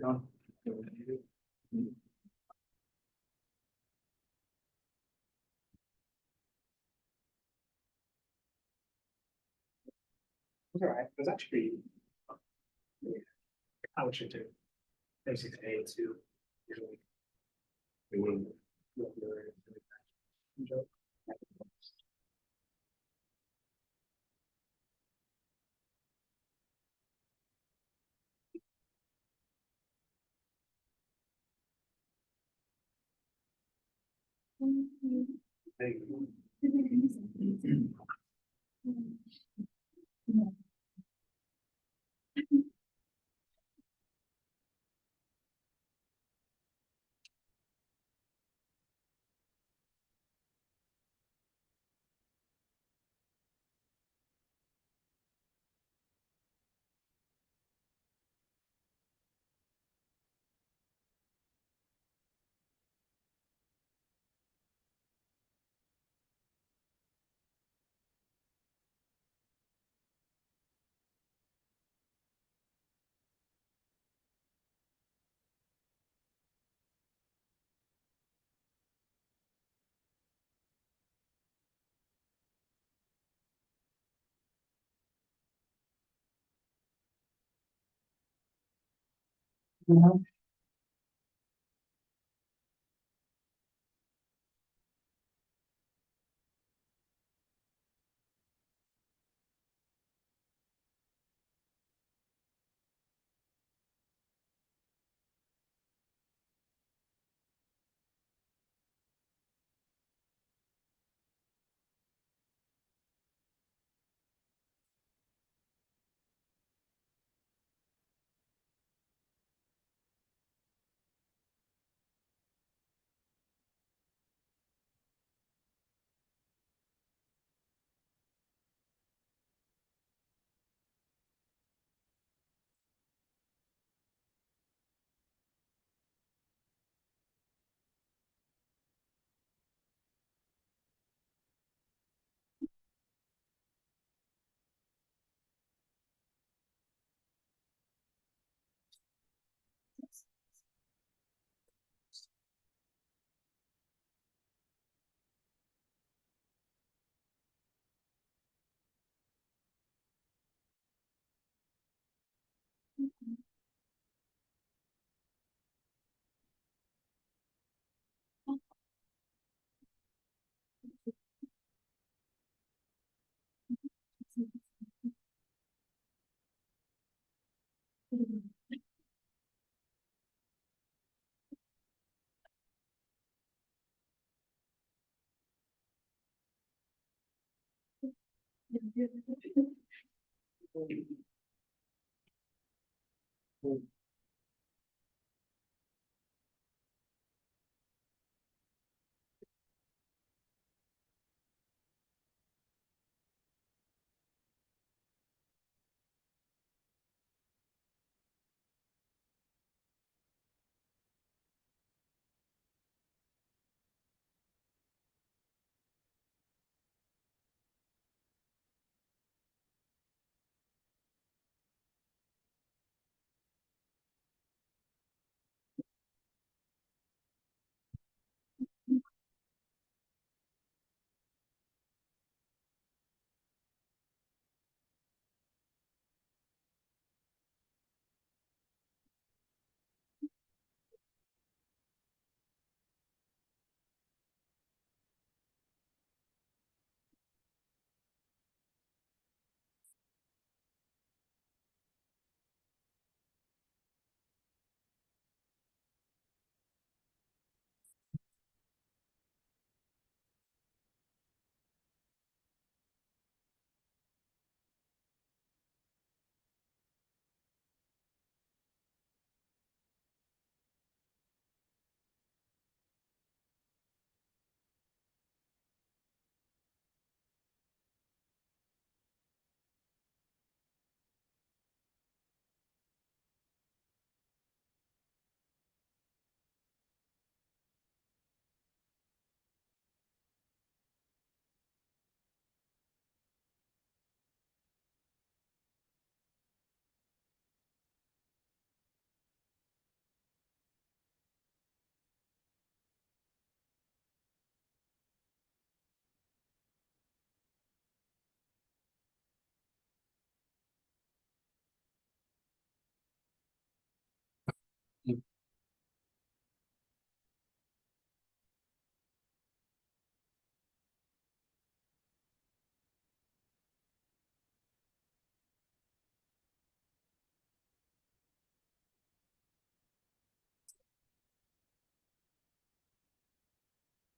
All right, it was actually how it should do. Basically, A2 usually. We wouldn't.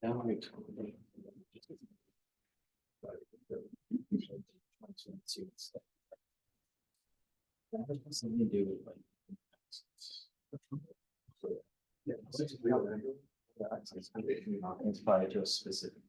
Now I totally. That has something to do with like. Yeah, it's probably just specific.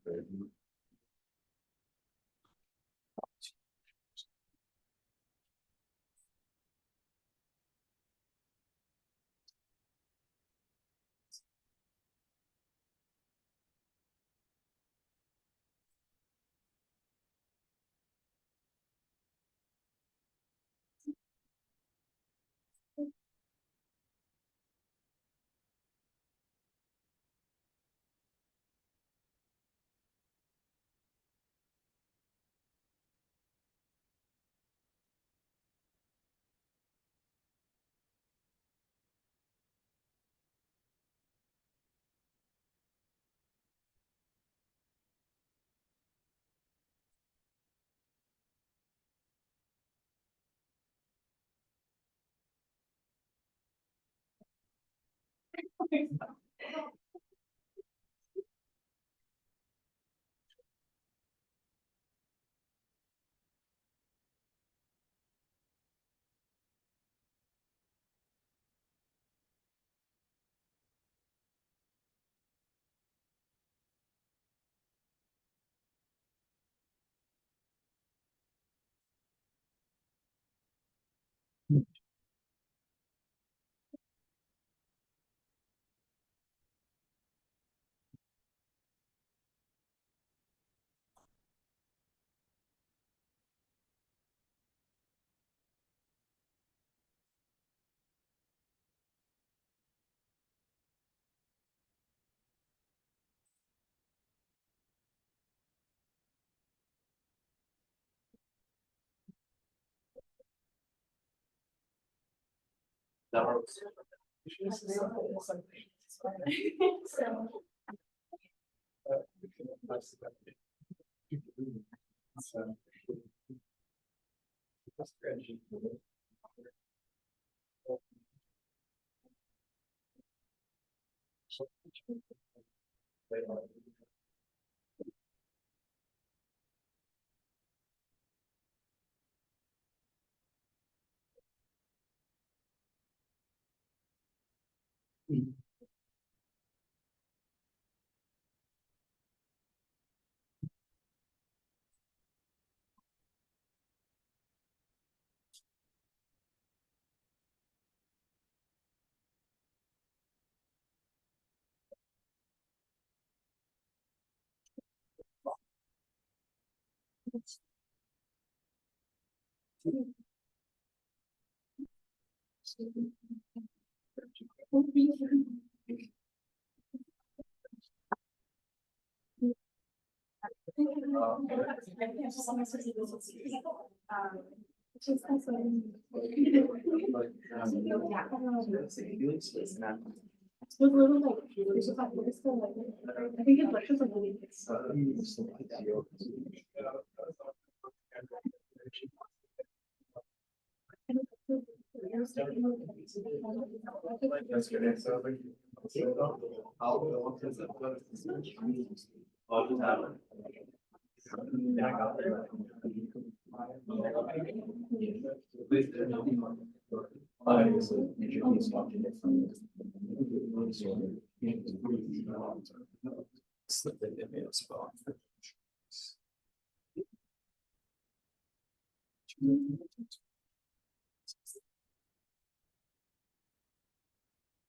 That works.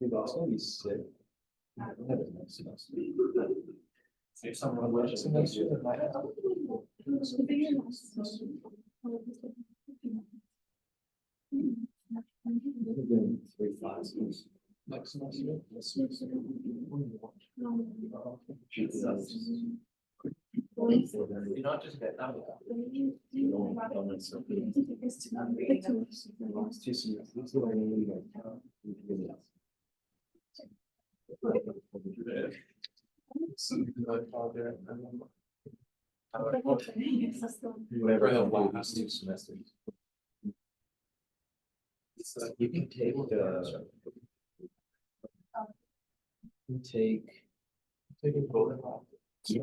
We've also be sick. If someone was semester that might have. 3 classes next semester. You're not just getting out of that. Whatever the last 2 semesters. You can take a vote. All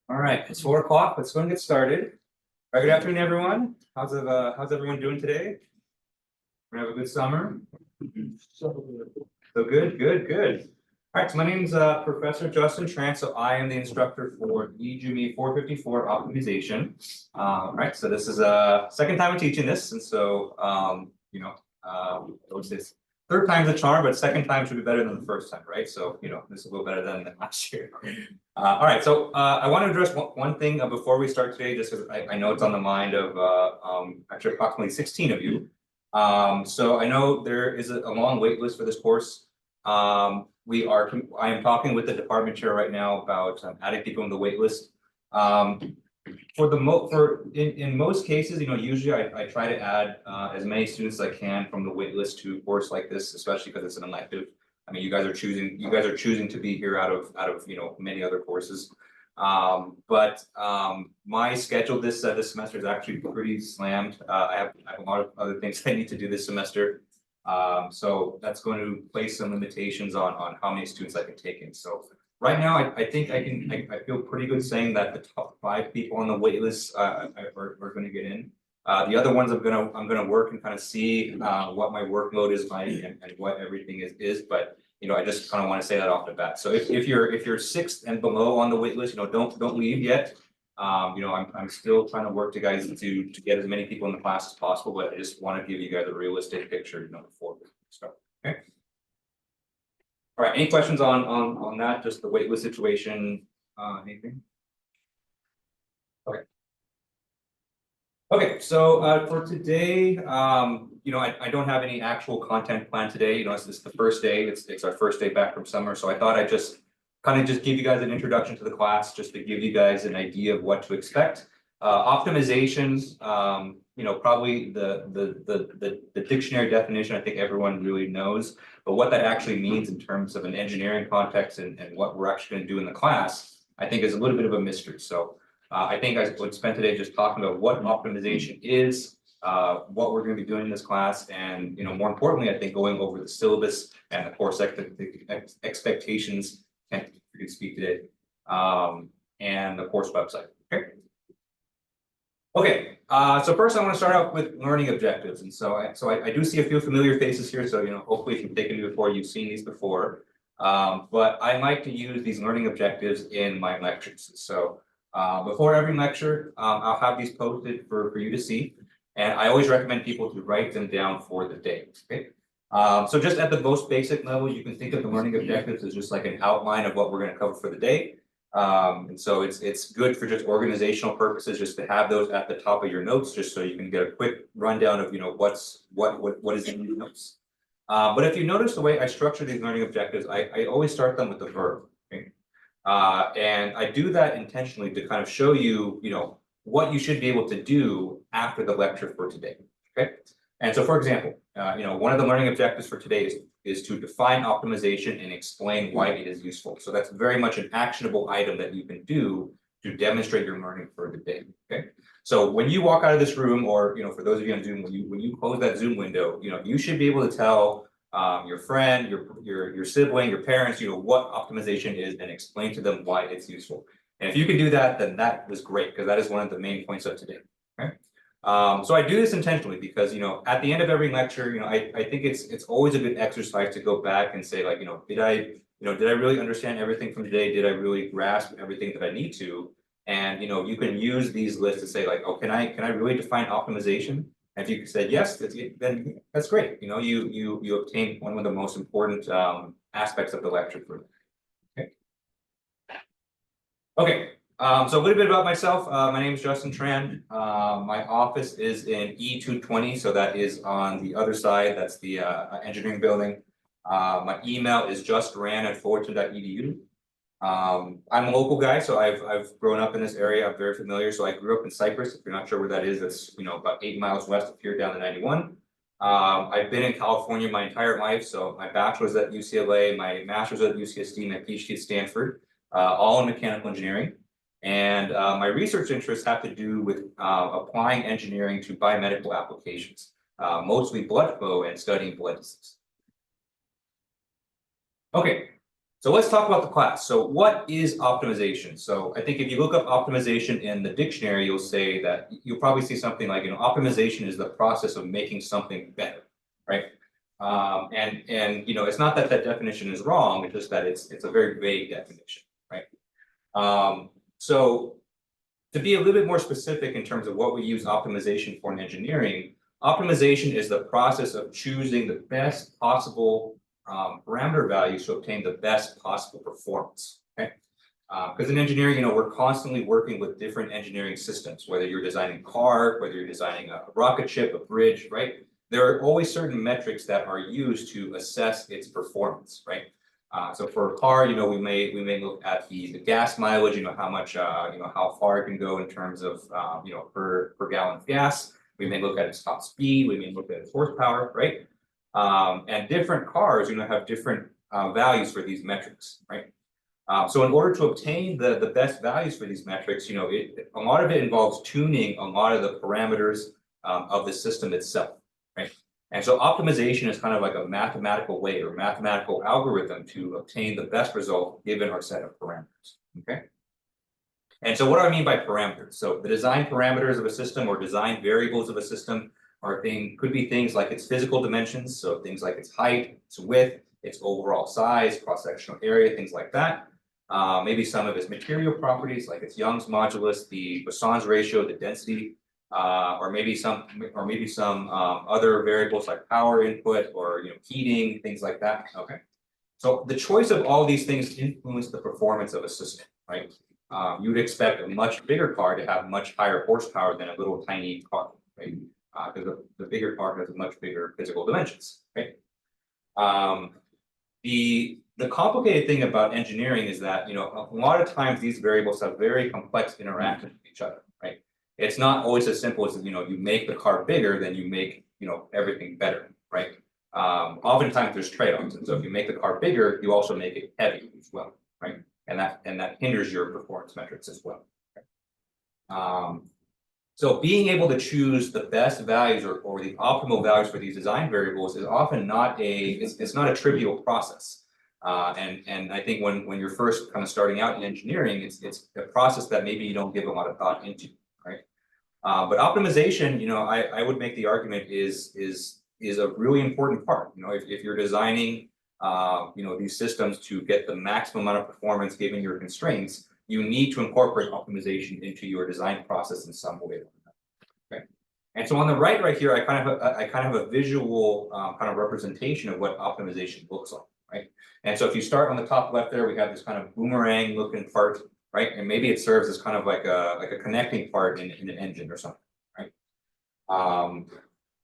right, it's 4 o'clock. Let's go and get started. All right, good afternoon, everyone. How's everyone doing today? We have a good summer. So good. All right, so my name's Professor Justin Tran. So I am the instructor for EGME 454 optimization. Right, so this is a second time I'm teaching this, and so what's this? Third time's a charm, but second time should be better than the first time, right? So this is a little better than last year. All right, so I want to address one thing before we start today, just because I know it's on the mind of actually approximately 16 of you. So I know there is a long wait list for this course. I am talking with the department chair right now about adding people on the wait list. In most cases, usually I try to add as many students as I can from the wait list to a course like this, especially because it's an elective. I mean, you guys are choosing to be here out of many other courses. But my schedule this semester is actually pretty slammed. I have a lot of other things I need to do this semester. So that's going to place some limitations on how many students I can take in. So right now, I think I feel pretty good saying that the top 5 people on the wait list are going to get in. The other ones I'm gonna work and kind of see what my workload is like and what everything is. But I just kind of want to say that off the bat. So if you're 6th and below on the wait list, don't leave yet. I'm still trying to work to get as many people in the class as possible, but I just want to give you guys a realistic picture, before we start. Okay. All right. Any questions on that? Just the wait list situation. Anything? Okay. Okay. So for today, I don't have any actual content planned today. It's the first day. It's our first day back from summer, so I thought I'd just give you guys an introduction to the class, just to give you guys an idea of what to expect. Optimizations, probably the dictionary definition, I think everyone really knows, but what that actually means in terms of an engineering context and what we're actually going to do in the class, I think is a little bit of a mystery. So I think I would spend today just talking about what optimization is, what we're going to be doing in this class, and more importantly, I think going over the syllabus and the course expectations. Can't speak today, and the course website. Okay. So first I want to start out with learning objectives, and so I do see a few familiar faces here. So hopefully if you've taken it before, you've seen these before. But I like to use these learning objectives in my lectures. So before every lecture, I'll have these posted for you to see, and I always recommend people to write them down for the day. Okay. So just at the most basic level, you can think of the learning objectives as just like an outline of what we're going to cover for the day. And so it's good for just organizational purposes, just to have those at the top of your notes, just so you can get a quick rundown of what is in your notes. But if you notice the way I structure these learning objectives, I always start them with the verb. Okay? And I do that intentionally to kind of show you, what you should be able to do after the lecture for today. Okay. And so, for example, one of the learning objectives for today is to define optimization and explain why it is useful. So that's very much an actionable item that you can do to demonstrate your learning for the day. Okay. So when you walk out of this room, or for those of you on Zoom, when you close that Zoom window, you should be able to tell your friend, your sibling, your parents, what optimization is, and explain to them why it's useful. And if you can do that, then that was great, because that is one of the main points of today. Okay. So I do this intentionally because, at the end of every lecture, I think it's always a good exercise to go back and say, like, did I really understand everything from today? Did I really grasp everything that I need to? And, you can use these lists to say, like, oh, can I really define optimization? And if you said yes, then that's great. You obtain one of the most important aspects of the lecture for them. Okay. Okay. So a little bit about myself. My name is Justin Tran. My office is in E220, so that is on the other side. That's the engineering building. My email is justran@fullerton.edu. I'm a local guy, so I've grown up in this area. I'm very familiar. So I grew up in Cypress. If you're not sure where that is, that's about 8 miles west of here, down the 91. I've been in California my entire life, so my bachelor's at UCLA, my master's at UCSD, my PhD at Stanford, all in mechanical engineering. And my research interests have to do with applying engineering to biomedical applications, mostly blood flow and studying blood disease. Okay, so let's talk about the class. So what is optimization? So I think if you look up optimization in the dictionary, you'll say that you'll probably see something like, optimization is the process of making something better, right? And it's not that that definition is wrong, it's just that it's a very vague definition, right? So to be a little bit more specific in terms of what we use optimization for in engineering, optimization is the process of choosing the best possible parameter values to obtain the best possible performance, okay? Because in engineering, we're constantly working with different engineering systems, whether you're designing a car, whether you're designing a rocket ship, a bridge, right? There are always certain metrics that are used to assess its performance, right? So for a car, we may look at the gas mileage, how much, how far it can go in terms of, per gallon of gas. We may look at its top speed. We may look at its horsepower, right? And different cars, have different values for these metrics, right? So in order to obtain the best values for these metrics, a lot of it involves tuning a lot of the parameters of the system itself, right? And so optimization is kind of like a mathematical way or mathematical algorithm to obtain the best result given our set of parameters, okay? And so what do I mean by parameters? So the design parameters of a system or design variables of a system could be things like its physical dimensions, so things like its height, its width, its overall size, cross-sectional area, things like that. Maybe some of its material properties, like its Young's modulus, the Poisson's ratio, the density, or maybe some other variables like power input or heating, things like that. Okay, so the choice of all these things influence the performance of a system, right? You would expect a much bigger car to have much higher horsepower than a little tiny car, right? Because the bigger car has much bigger physical dimensions, right? The complicated thing about engineering is that a lot of times these variables have very complex interactions with each other, right? It's not always as simple as you make the car bigger, then you make everything better, right? Oftentimes there's trade-offs, and so if you make the car bigger, you also make it heavy as well, right? And that hinders your performance metrics as well. So being able to choose the best values or the optimal values for these design variables is often not it's not a trivial process. And I think when you're first kind of starting out in engineering, it's a process that maybe you don't give a lot of thought into, right? But optimization, I would make the argument is a really important part. If you're designing these systems to get the maximum amount of performance given your constraints, you need to incorporate optimization into your design process in some way. Okay. And so on the right here, I kind of have a visual kind of representation of what optimization looks like, right? And so if you start on the top left there, we have this kind of boomerang looking part, right? And maybe it serves as kind of like a connecting part in an engine or something, right?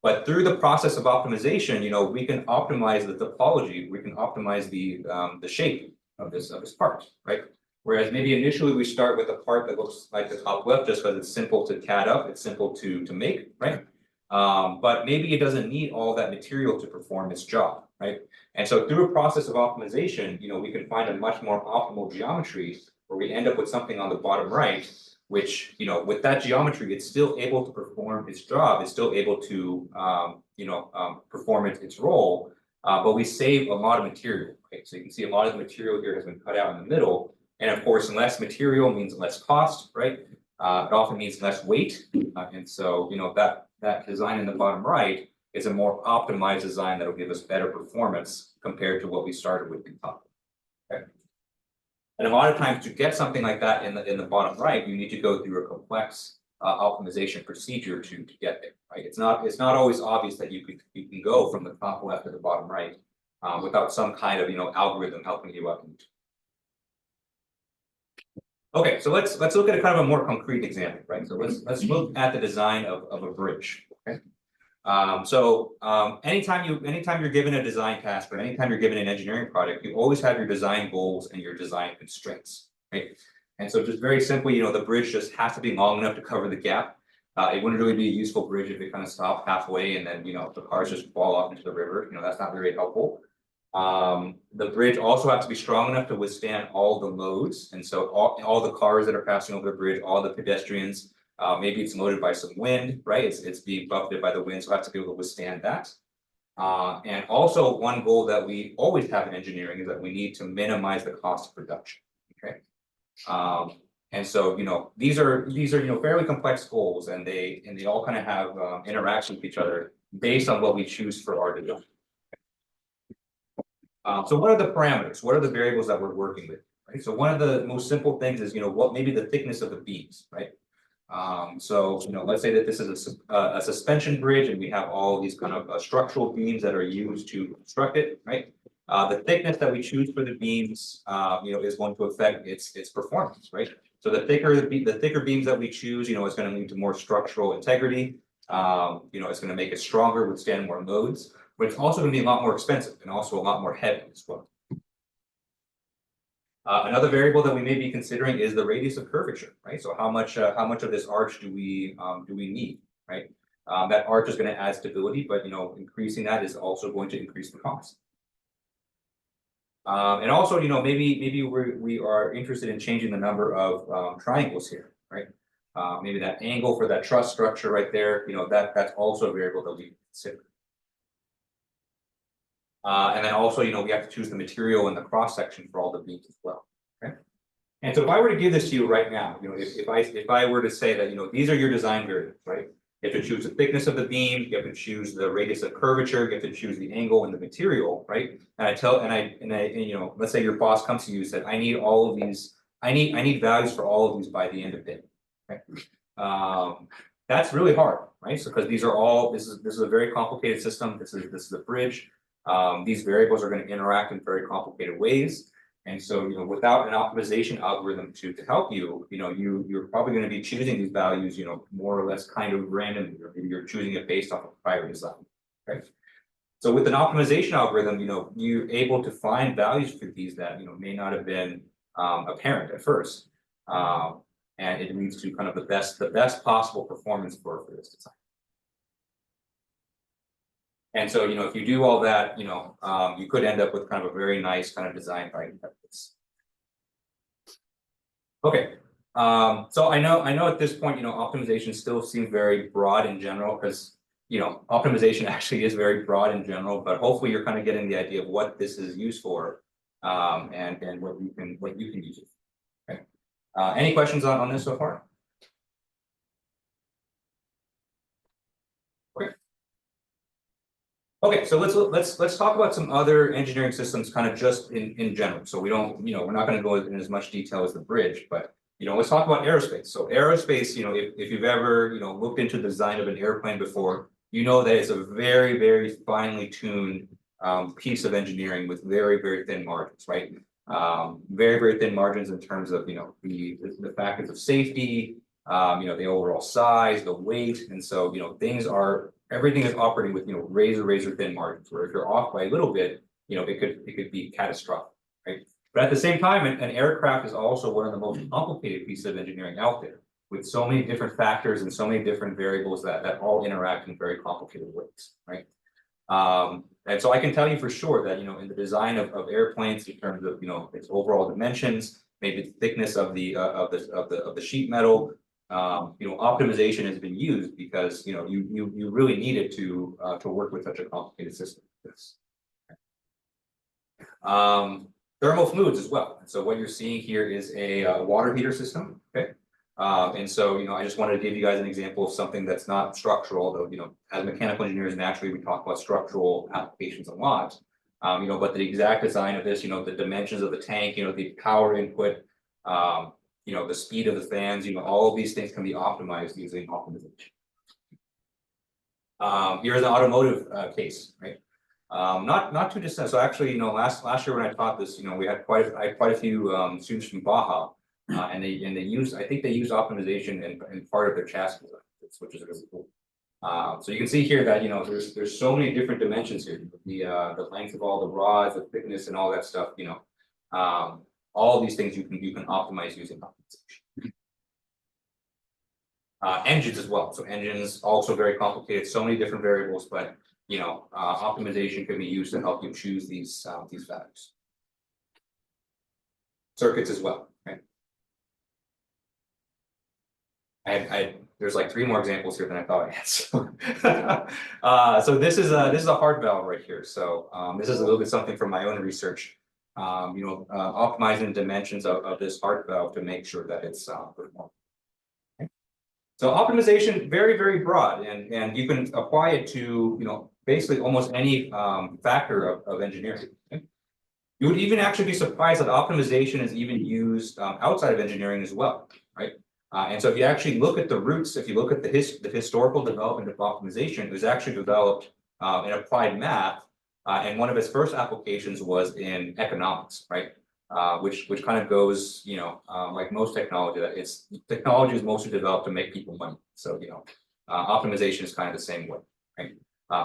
But through the process of optimization, we can optimize the topology, we can optimize the shape of this part, right? Whereas maybe initially we start with a part that looks like the top left just because it's simple to CAD up, it's simple to make, right? But maybe it doesn't need all that material to perform its job, right? And so through a process of optimization, we can find a much more optimal geometry where we end up with something on the bottom right, which, with that geometry, it's still able to perform its job, it's still able to, perform its role, but we save a lot of material, right? So you can see a lot of the material here has been cut out in the middle. And of course, less material means less cost, right? It often means less weight. And so, that design in the bottom right is a more optimized design that will give us better performance compared to what we started with in top. Okay. And a lot of times to get something like that in the bottom right, you need to go through a complex optimization procedure to get there, right? It's not always obvious that you can go from the top left to the bottom right without some kind of algorithm helping you up. Okay, so let's look at a kind of a more concrete example, right? So let's look at the design of a bridge. Okay. Anytime you're given a design task or anytime you're given an engineering project, you always have your design goals and your design constraints, right? And so just very simply, the bridge just has to be long enough to cover the gap. It wouldn't really be a useful bridge if it kind of stopped halfway and then, the cars just fall off into the river, that's not very helpful. The bridge also has to be strong enough to withstand all the loads, and so all the cars that are passing over the bridge, all the pedestrians, maybe it's loaded by some wind, right? It's being buffeted by the wind, so it has to be able to withstand that. And also one goal that we always have in engineering is that we need to minimize the cost of production, okay? And so, these are fairly complex goals, and they all kind of have interaction with each other based on what we choose for our design. So what are the parameters? What are the variables that we're working with? Right. So one of the most simple things is, what maybe the thickness of the beams, right? So, let's say that this is a suspension bridge and we have all these kind of structural beams that are used to construct it, right? The thickness that we choose for the beams, is going to affect its performance, right? So the thicker beams that we choose, is going to lead to more structural integrity. It's going to make it stronger, withstand more loads, but it's also going to be a lot more expensive and also a lot more heavy as well. Another variable that we may be considering is the radius of curvature, right? So how much of this arch do we need, right? That arch is going to add stability, but increasing that is also going to increase the cost. And also, maybe we are interested in changing the number of triangles here, right? Maybe that angle for that truss structure right there, that's also a variable that we consider. And then also, we have to choose the material and the cross section for all the beams as well. Okay. And so if I were to give this to you right now, if I were to say that, these are your design variables, right? You have to choose the thickness of the beam, you have to choose the radius of curvature, you have to choose the angle and the material, right? And let's say your boss comes to you and said, I need all of these, I need values for all of these by the end of the day. Okay. That's really hard, right? So because these are all, this is a very complicated system. This is a bridge. These variables are going to interact in very complicated ways. And so, without an optimization algorithm to help you, you're probably going to be choosing these values, more or less kind of randomly, or maybe you're choosing it based off of prior design, right? So with an optimization algorithm, you're able to find values for these that, may not have been apparent at first. And it leads to kind of the best possible performance for this design. And so, if you do all that, you could end up with kind of a very nice kind of design like this. Okay. So I know at this point, optimization still seems very broad in general because, optimization actually is very broad in general, but hopefully you're kind of getting the idea of what this is used for, and what you can use it. Okay. Any questions on this so far? Okay, so let's talk about some other engineering systems kind of just in general. So we don't, we're not going to go in as much detail as the bridge, but let's talk about aerospace. So aerospace, if you've ever, looked into the design of an airplane before, that it's a very, very finely tuned piece of engineering with very, very thin margins, right? Very, very thin margins in terms of, the factors of safety, the overall size, the weight. And so, everything is operating with, razor thin margins, where if you're off by a little bit, it could be catastrophic, right? But at the same time, an aircraft is also one of the most complicated pieces of engineering out there, with so many different factors and so many different variables that all interact in very complicated ways, right? And so I can tell you for sure that, in the design of airplanes, in terms of, its overall dimensions, maybe the thickness of the sheet metal, optimization has been used because, you really need it to work with such a complicated system like this. Thermal fluids as well. And so what you're seeing here is a water heater system. Okay. And so, I just wanted to give you guys an example of something that's not structural, although, as mechanical engineers, naturally, we talk about structural applications a lot. But the exact design of this, the dimensions of the tank, the power input, the speed of the fans, all of these things can be optimized using optimization. Here's an automotive case, right? Not too distant. So actually, last year when I taught this, we had quite a few students from Baja, and they used, I think they used optimization in part of their chassis design, which is really cool. So you can see here that there's so many different dimensions here. The length of all the rods, the thickness, and all that stuff. All of these things you can optimize using optimization. Engines as well, so engines also very complicated, so many different variables, but optimization can be used to help you choose these values. Circuits as well, right? There's like 3 more examples here than I thought I had. So this is a heart valve right here. So this is a little bit something from my own research. Optimizing the dimensions of this heart valve to make sure that it's performing. Okay. So optimization, very, very broad, and you can apply it to basically almost any factor of engineering. Okay. You would even actually be surprised that optimization is even used outside of engineering as well, right? And so if you actually look at the roots, if you look at the historical development of optimization, it was actually developed in applied math, and one of its first applications was in economics, right? Which kind of goes, like most technology, that technology is mostly developed to make people money. So optimization is kind of the same way, right?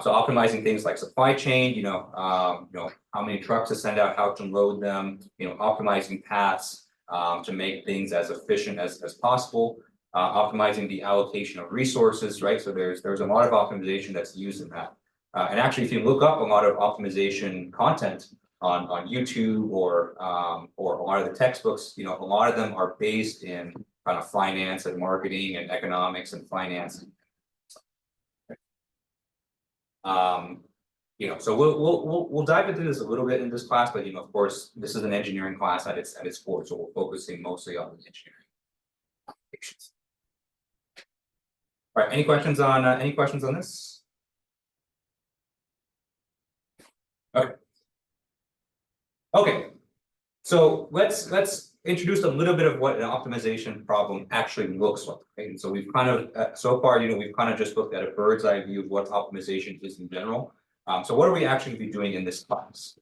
So optimizing things like supply chain, how many trucks to send out, how to load them, optimizing paths. To make things as efficient as possible, optimizing the allocation of resources, right? So there's a lot of optimization that's used in that. And actually, if you look up a lot of optimization content on YouTube or a lot of the textbooks, a lot of them are based in kind of finance and marketing and economics and finance. So we'll dive into this a little bit in this class, but of course, this is an engineering class at its core, so we're focusing mostly on the engineering applications. All right, any questions on this? Okay. So let's introduce a little bit of what an optimization problem actually looks like. Okay? And so we've kind of so far, we've kind of just looked at a bird's eye view of what optimization is in general. So what are we actually be doing in this class?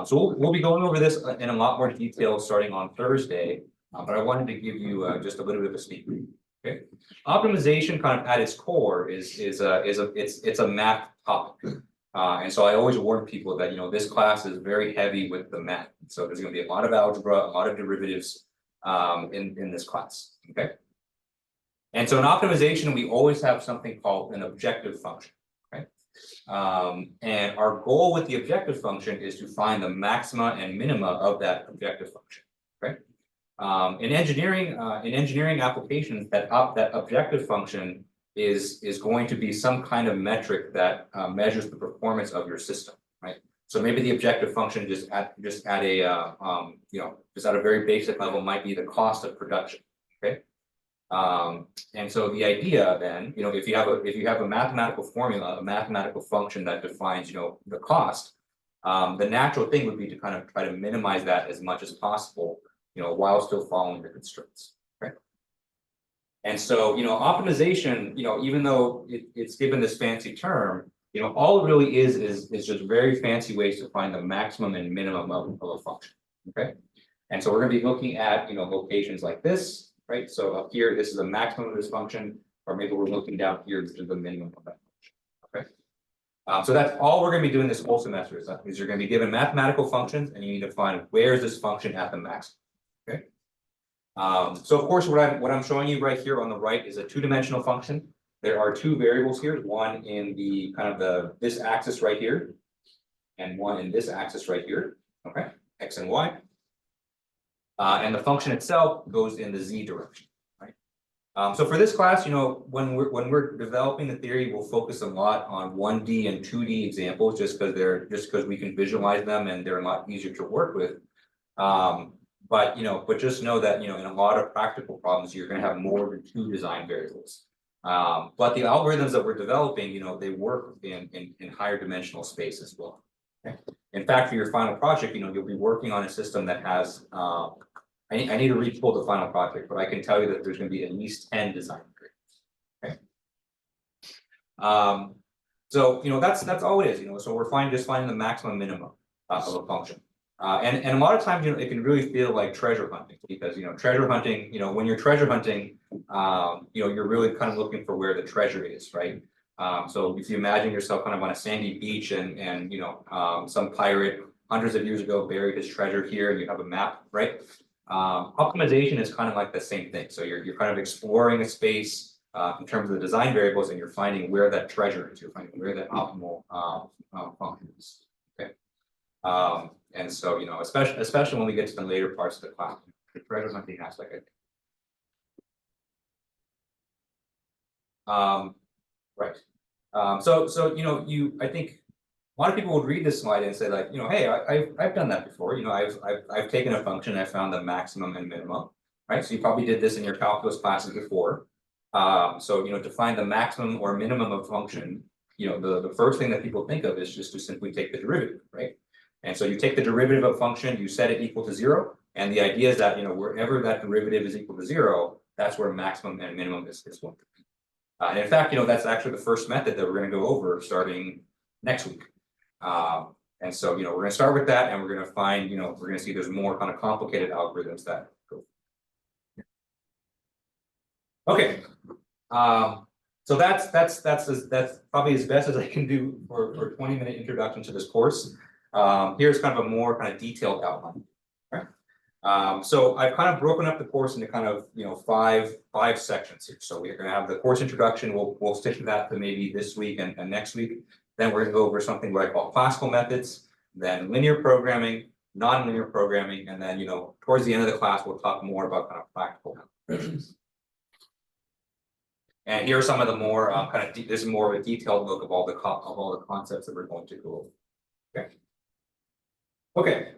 So we'll be going over this in a lot more detail starting on Thursday, but I wanted to give you just a little bit of a sneak peek. Okay, optimization kind of at its core is a math topic, and so I always warn people that this class is very heavy with the math. So there's going to be a lot of algebra, a lot of derivatives in this class. Okay, and so in optimization we always have something called an objective function. And our goal with the objective function is to find the maxima and minima of that objective function. Right? In engineering applications, that objective function is going to be some kind of metric that measures the performance of your system. Right? So maybe the objective function just at a very basic level might be the cost of production. Okay. And so the idea then, if you have a mathematical formula, a mathematical function that defines, the cost, the natural thing would be to kind of try to minimize that as much as possible, while still following the constraints, right? And so, optimization, even though it's given this fancy term, all it really is just very fancy ways to find the maximum and minimum of a function, okay? And so we're going to be looking at, locations like this. Right, so up here, this is a maximum of this function, or maybe we're looking down here, this is the minimum of that function. Okay, so that's all we're going to be doing this whole semester. Is you're going to be given mathematical functions, and you need to find where is this function at the maximum. Okay, so of course, what I'm showing you right here on the right is a 2-dimensional function. There are 2 variables here, one in the kind of this axis right here, and one in this axis right here. Okay, x and y. And the function itself goes in the z direction, right? So for this class, when we're developing the theory, we'll focus a lot on 1D and 2D examples, just because we can visualize them and they're a lot easier to work with. But just know that in a lot of practical problems, you're going to have more than 2 design variables. But the algorithms that we're developing, they work in higher dimensional space as well. Okay? In fact, for your final project, you'll be working on a system that has I need to re-pull the final project, but I can tell you that there's going to be at least 10 design variables. Okay. So that's all it is. So we're just finding the maximum minimum of a function. And a lot of times, it can really feel like treasure hunting, because treasure hunting, when you're treasure hunting, you're really kind of looking for where the treasure is, right? So if you imagine yourself kind of on a sandy beach and some pirate hundreds of years ago buried his treasure here, and you have a map, right? Optimization is kind of like the same thing. So you're kind of exploring a space, in terms of the design variables, and you're finding where that treasure is, you're finding where that optimal function is. Okay. And so, you know, especially when we get to the later parts of the class, the treasure might be aspect, I think. Right. So you know, I think a lot of people would read this slide and say, like, you know, hey, I've done that before. You know, I've taken a function, I found the maximum and minimum, right? So you probably did this in your calculus classes before. So you know, to find the maximum or minimum of function, you know, the first thing that people think of is just to simply take the derivative, right? And so you take the derivative of function, you set it equal to 0, and the idea is that, you know, wherever that derivative is equal to 0, that's where maximum and minimum is going to be. And in fact, you know, that's actually the first method that we're going to go over starting next week. And so, you know, we're going to start with that, and we're going to find, you know, we're going to see there's more kind of complicated algorithms that go. Okay. So that's probably as best as I can do for a 20-minute introduction to this course. Here's kind of a more kind of detailed outline. Okay. So I've kind of broken up the course into kind of, you know, five sections here. So we're going to have the course introduction. We'll stick to that to maybe this week and next week. Then we're going to go over something what I call classical methods, then linear programming, nonlinear programming, and then, you know, towards the end of the class, we'll talk more about kind of practical applications. And here are some of the more kind of this is more of a detailed look of all the concepts that we're going to go over. Okay.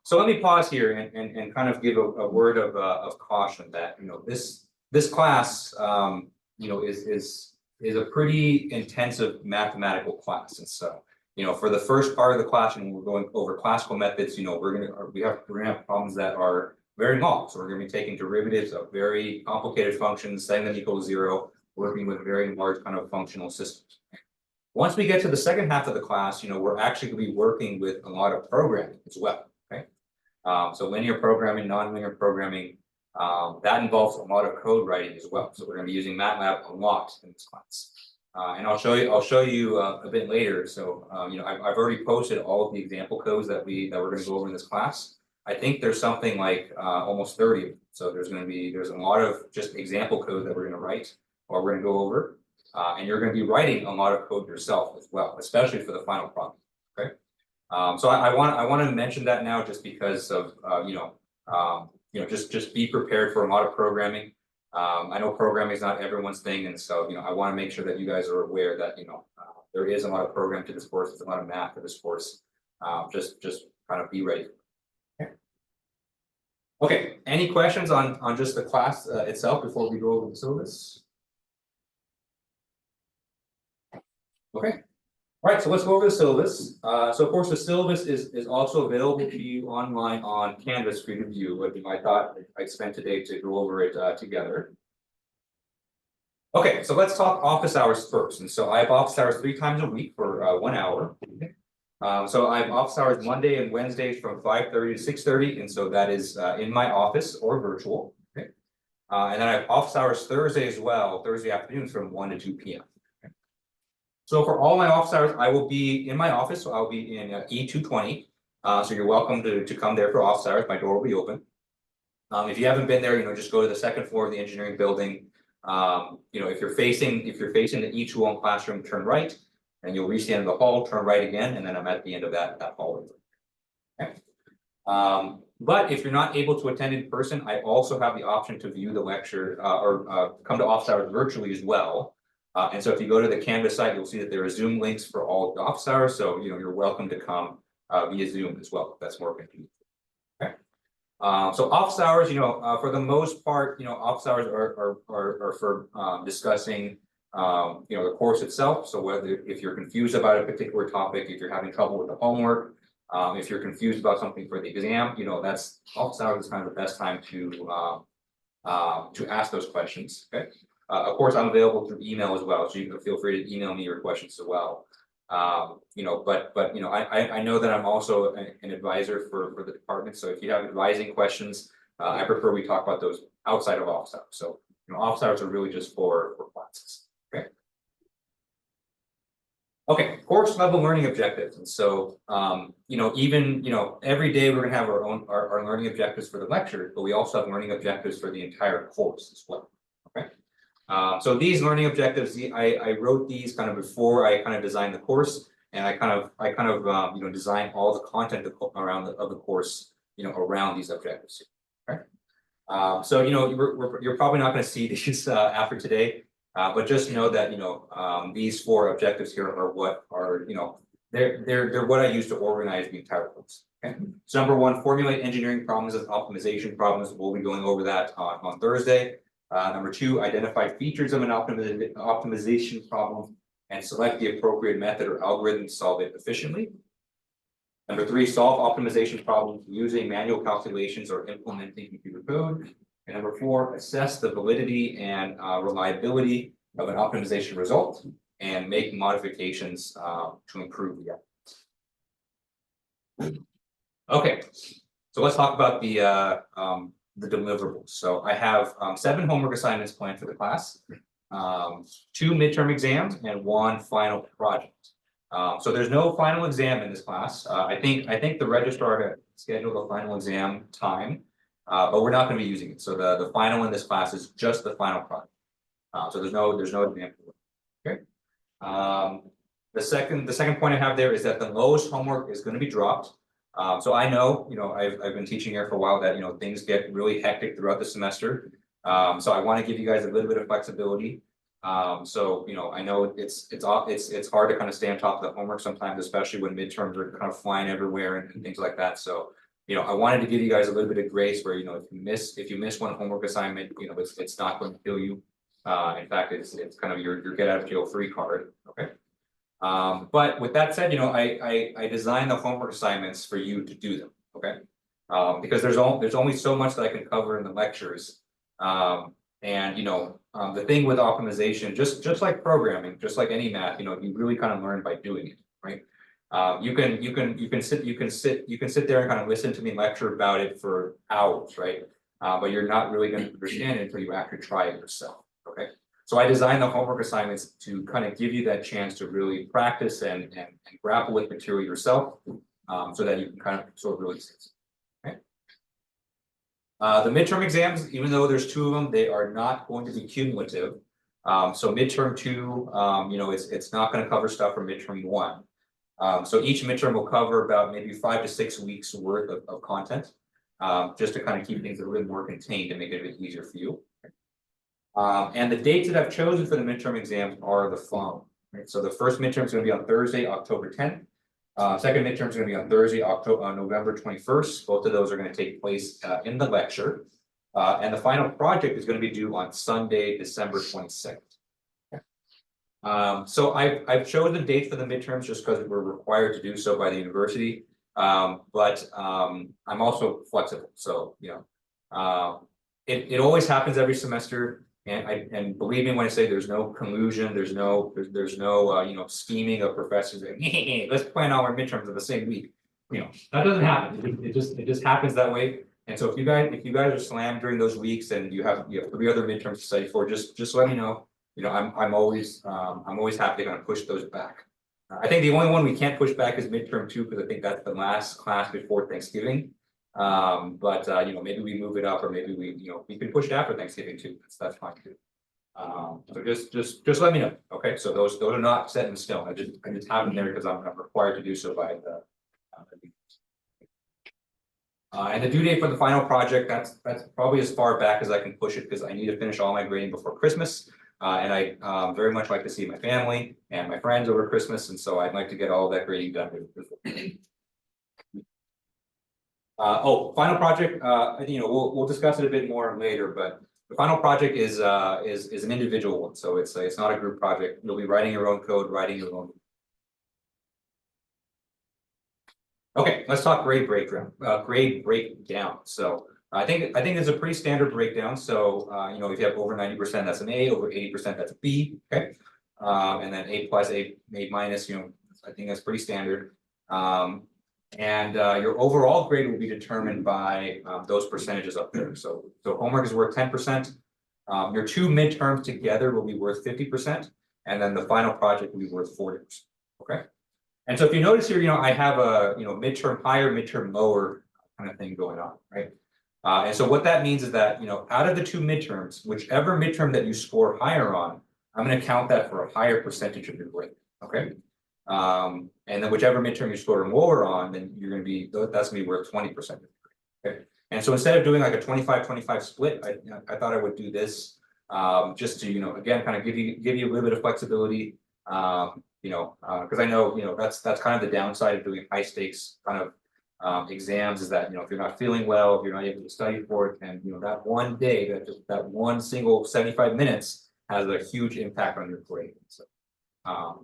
So let me pause here and kind of give a word of caution that, you know, this class you know is a pretty intensive mathematical class, and so, you know, for the first part of the class, and we're going over classical methods, you know, we're gonna have problems that are very involved. So we're going to be taking derivatives of very complicated functions, setting them equal to 0, working with very large kind of functional systems. Once we get to the second half of the class, you know, we're actually going to be working with a lot of programming as well. Okay. So linear programming, nonlinear programming, that involves a lot of code writing as well. So we're going to be using MATLAB a lot in this class. And I'll show you a bit later. So you know, I've already posted all of the example codes that we're going to go over in this class. I think there's something like almost 30 of them. So there's a lot of just example code that we're going to write or we're going to go over. And you're going to be writing a lot of code yourself as well, especially for the final problem. Okay. So I want to mention that now just because of you know, just be prepared for a lot of programming. I know programming is not everyone's thing, and so, you know, I want to make sure that you guys are aware that, you know, there is a lot of programming to this course, there's a lot of math to this course. Just kind of be ready. Okay, any questions on just the class itself before we go over the syllabus? Okay, all right, so let's go over the syllabus. So of course the syllabus is also available to you online on Canvas for you to view, but I thought I'd spend today to go over it together. Okay, so let's talk office hours first. And so I have office hours 3 times a week for 1 hour. So I have office hours Monday and Wednesdays from 5:30 to 6:30, and so that is in my office or virtual. Okay. And then I have office hours Thursday as well, Thursday afternoons from 1 to 2 p.m. Okay. So for all my office hours, I will be in my office, so I'll be in E220. So you're welcome to come there for office hours. My door will be open. If you haven't been there, you know, just go to the second floor of the engineering building. You know, if you're facing the E2 classroom, turn right. And you'll reach the end of the hall, turn right again, and then I'm at the end of that hallway. Okay. But if you're not able to attend in person, I also have the option to view the lecture or come to office hours virtually as well. And so if you go to the Canvas site, you'll see that there are Zoom links for all of the office hours. So, you know, you're welcome to come via Zoom as well, if that's more convenient. Okay. So office hours, you know, for the most part, you know, office hours are for discussing you know, the course itself. So if you're confused about a particular topic, if you're having trouble with the homework, if you're confused about something for the exam, you know, that's office hours is kind of the best time to ask those questions. Okay. Of course, I'm available through email as well, so you can feel free to email me your questions as well. You know, but you know, I know that I'm also an advisor for the department. So if you have advising questions, I prefer we talk about those outside of office hours. So, you know, office hours are really just for classes. Okay. Okay, course level learning objectives. And so, you know, even, you know, every day we're going to have our learning objectives for the lecture, but we also have learning objectives for the entire course as well. Okay. So these learning objectives, I wrote these kind of before I kind of designed the course, and I kind of you know, designed all the content around of the course, you know, around these objectives. Okay. So you know, you're probably not going to see these after today, but just know that you know these 4 objectives here are what are, you know, they're what I use to organize the entire course. Okay. So number 1, formulate engineering problems as optimization problems. We'll be going over that on Thursday. Number 2, identify features of an optimization problem and select the appropriate method or algorithm to solve it efficiently. Number 3, solve optimization problems using manual calculations or implementing computer code. And number 4, assess the validity and reliability of an optimization result and make modifications to improve the output. Okay, so let's talk about the deliverables. So I have 7 homework assignments planned for the class, 2 midterm exams, and 1 final project. So there's no final exam in this class. I think the registrar scheduled a final exam time, but we're not going to be using it. So the final in this class is just the final project. So there's no exam. Okay. The second point I have there is that the lowest homework is going to be dropped. So I know, you know, I've been teaching here for a while that, you know, things get really hectic throughout the semester. So I want to give you guys a little bit of flexibility. So, you know, I know it's hard to kind of stay on top of the homework sometimes, especially when midterms are kind of flying everywhere and things like that. So, you know, I wanted to give you guys a little bit of grace where, you know, if you miss 1 homework assignment, you know, it's not going to kill you. In fact, it's kind of your get out of jail free card. Okay. But with that said, you know, I designed the homework assignments for you to do them. Okay. Because there's only so much that I can cover in the lectures. And you know, the thing with optimization, just like programming, just like any math, you know, you really kind of learn by doing it, right? You can sit there and kind of listen to me lecture about it for hours, right? But you're not really going to understand it until you actually try it yourself. Okay. So I designed the homework assignments to kind of give you that chance to really practice and grapple with material yourself, so that you can kind of sort of really see it. Okay. The midterm exams, even though there's 2 of them, they are not going to be cumulative. So midterm 2, you know, it's not going to cover stuff from midterm 1. So each midterm will cover about maybe 5 to 6 weeks worth of content, just to kind of keep things a little bit more contained and make it a bit easier for you. And the dates that I've chosen for the midterm exams are the following. Right? So the first midterm is going to be on Thursday, October 10th. Second midterm is going to be on Thursday, November 21st. Both of those are going to take place in the lecture. And the final project is going to be due on Sunday, December 22nd. Okay. So I've chosen dates for the midterms just because we're required to do so by the university. But I'm also flexible. So, you know, it always happens every semester. And believe me when I say there's no collusion, there's no you know, scheming of professors like, hey, let's plan all our midterms in the same week. You know, that doesn't happen. It just happens that way. And so if you guys are slammed during those weeks and you have 3 other midterms to study for, just let me know. You know, I'm always happy to kind of push those back. I think the only one we can't push back is midterm 2 because I think that's the last class before Thanksgiving. But you know, maybe we move it up, or maybe we can push it after Thanksgiving too. That's fine too. So just let me know. Okay, so those are not set in stone. I just have them there because I'm required to do so by the. And the due date for the final project, that's probably as far back as I can push it because I need to finish all my grading before Christmas. And I very much like to see my family and my friends over Christmas, and so I'd like to get all that grading done before. Final project, you know, we'll discuss it a bit more later, but the final project is an individual one. So it's not a group project. You'll be writing your own code, writing your own. Okay, let's talk grade breakdown. So I think it's a pretty standard breakdown. So you know, if you have over 90%, that's an A, over 80%, that's a B. Okay. And then A plus, A minus, you know, I think that's pretty standard. And your overall grade will be determined by those percentages up there. So homework is worth 10%. Your 2 midterms together will be worth 50%, and then the final project will be worth 40%. Okay. And so if you notice here, you know, I have a midterm higher, midterm lower kind of thing going on, right? And so what that means is that, out of the two midterms, whichever midterm that you score higher on, I'm gonna count that for a higher percentage of your grade, okay? And then whichever midterm you score lower on, then you're gonna be, that's gonna be worth 20%. Okay, and so instead of doing like a 25-25 split, I thought I would do this, just to, again, kind of give you a little bit of flexibility. Because I know, that's kind of the downside of doing high stakes kind of exams is that, if you're not feeling well, if you're not able to study for it, and that one day, that one single 75 minutes has a huge impact on your grade. So, I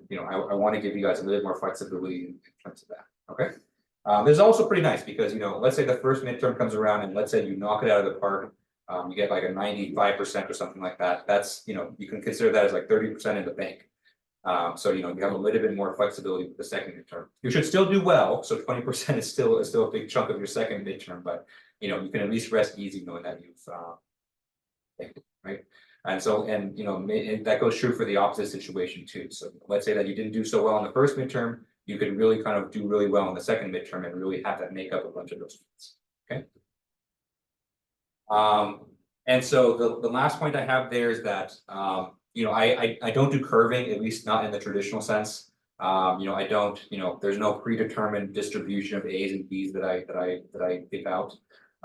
want to give you guys a little more flexibility in terms of that. Okay. This is also pretty nice because, let's say the first midterm comes around and let's say you knock it out of the park, you get like a 95% or something like that. That's, you can consider that as like 30% in the bank. So, you have a little bit more flexibility with the second midterm. You should still do well. So 20% is still a big chunk of your second midterm, but, you can at least rest easy knowing that you've, right? And so, and that goes true for the opposite situation too. So let's say that you didn't do so well in the first midterm, you could really kind of do really well in the second midterm and really have that make up a bunch of those points. Okay. And so the last point I have there is that I don't do curving, at least not in the traditional sense. I don't, there's no predetermined distribution of A's and B's that I pick out.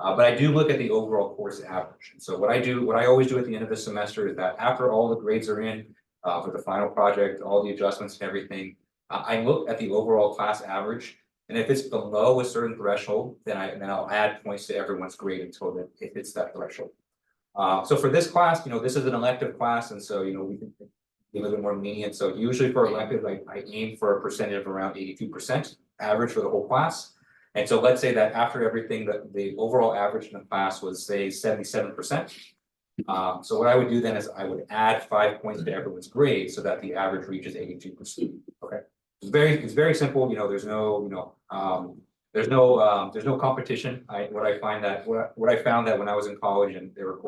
But I do look at the overall course average. And so what I always do at the end of the semester is that after all the grades are in for the final project, all the adjustments and everything, I look at the overall class average. And if it's below a certain threshold, then I'll add points to everyone's grade until it hits that threshold. So for this class, this is an elective class, and so we can be a little bit more lenient. So usually for elective, I aim for a percentage of around 82% average for the whole class. And so let's say that after everything, the overall average in the class was say 77%. So what I would do then is I would add 5 points to everyone's grade so that the average reaches 82%. Okay, it's very simple. There's no there's no competition. What I found that when I was in college and they were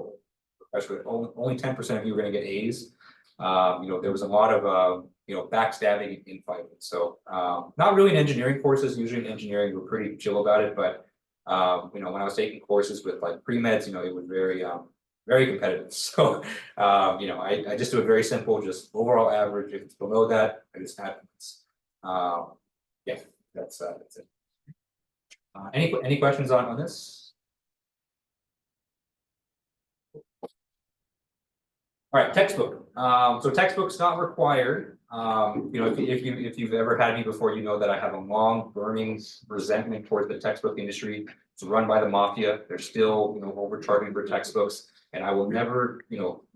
only 10% of you were going to get A's. There was a lot of backstabbing in fighting. So not really in engineering courses. Usually in engineering we're pretty chill about it, but when I was taking courses with like pre-meds, it was very competitive. So I just do it very simple, just overall average. If it's below that, I just add points. Yeah, that's it. Any questions on this? All right, textbook. So textbook's not required. If you've ever had me before, you know that I have a long burning resentment towards the textbook industry. It's run by the mafia. They're still overcharging for textbooks, and I will never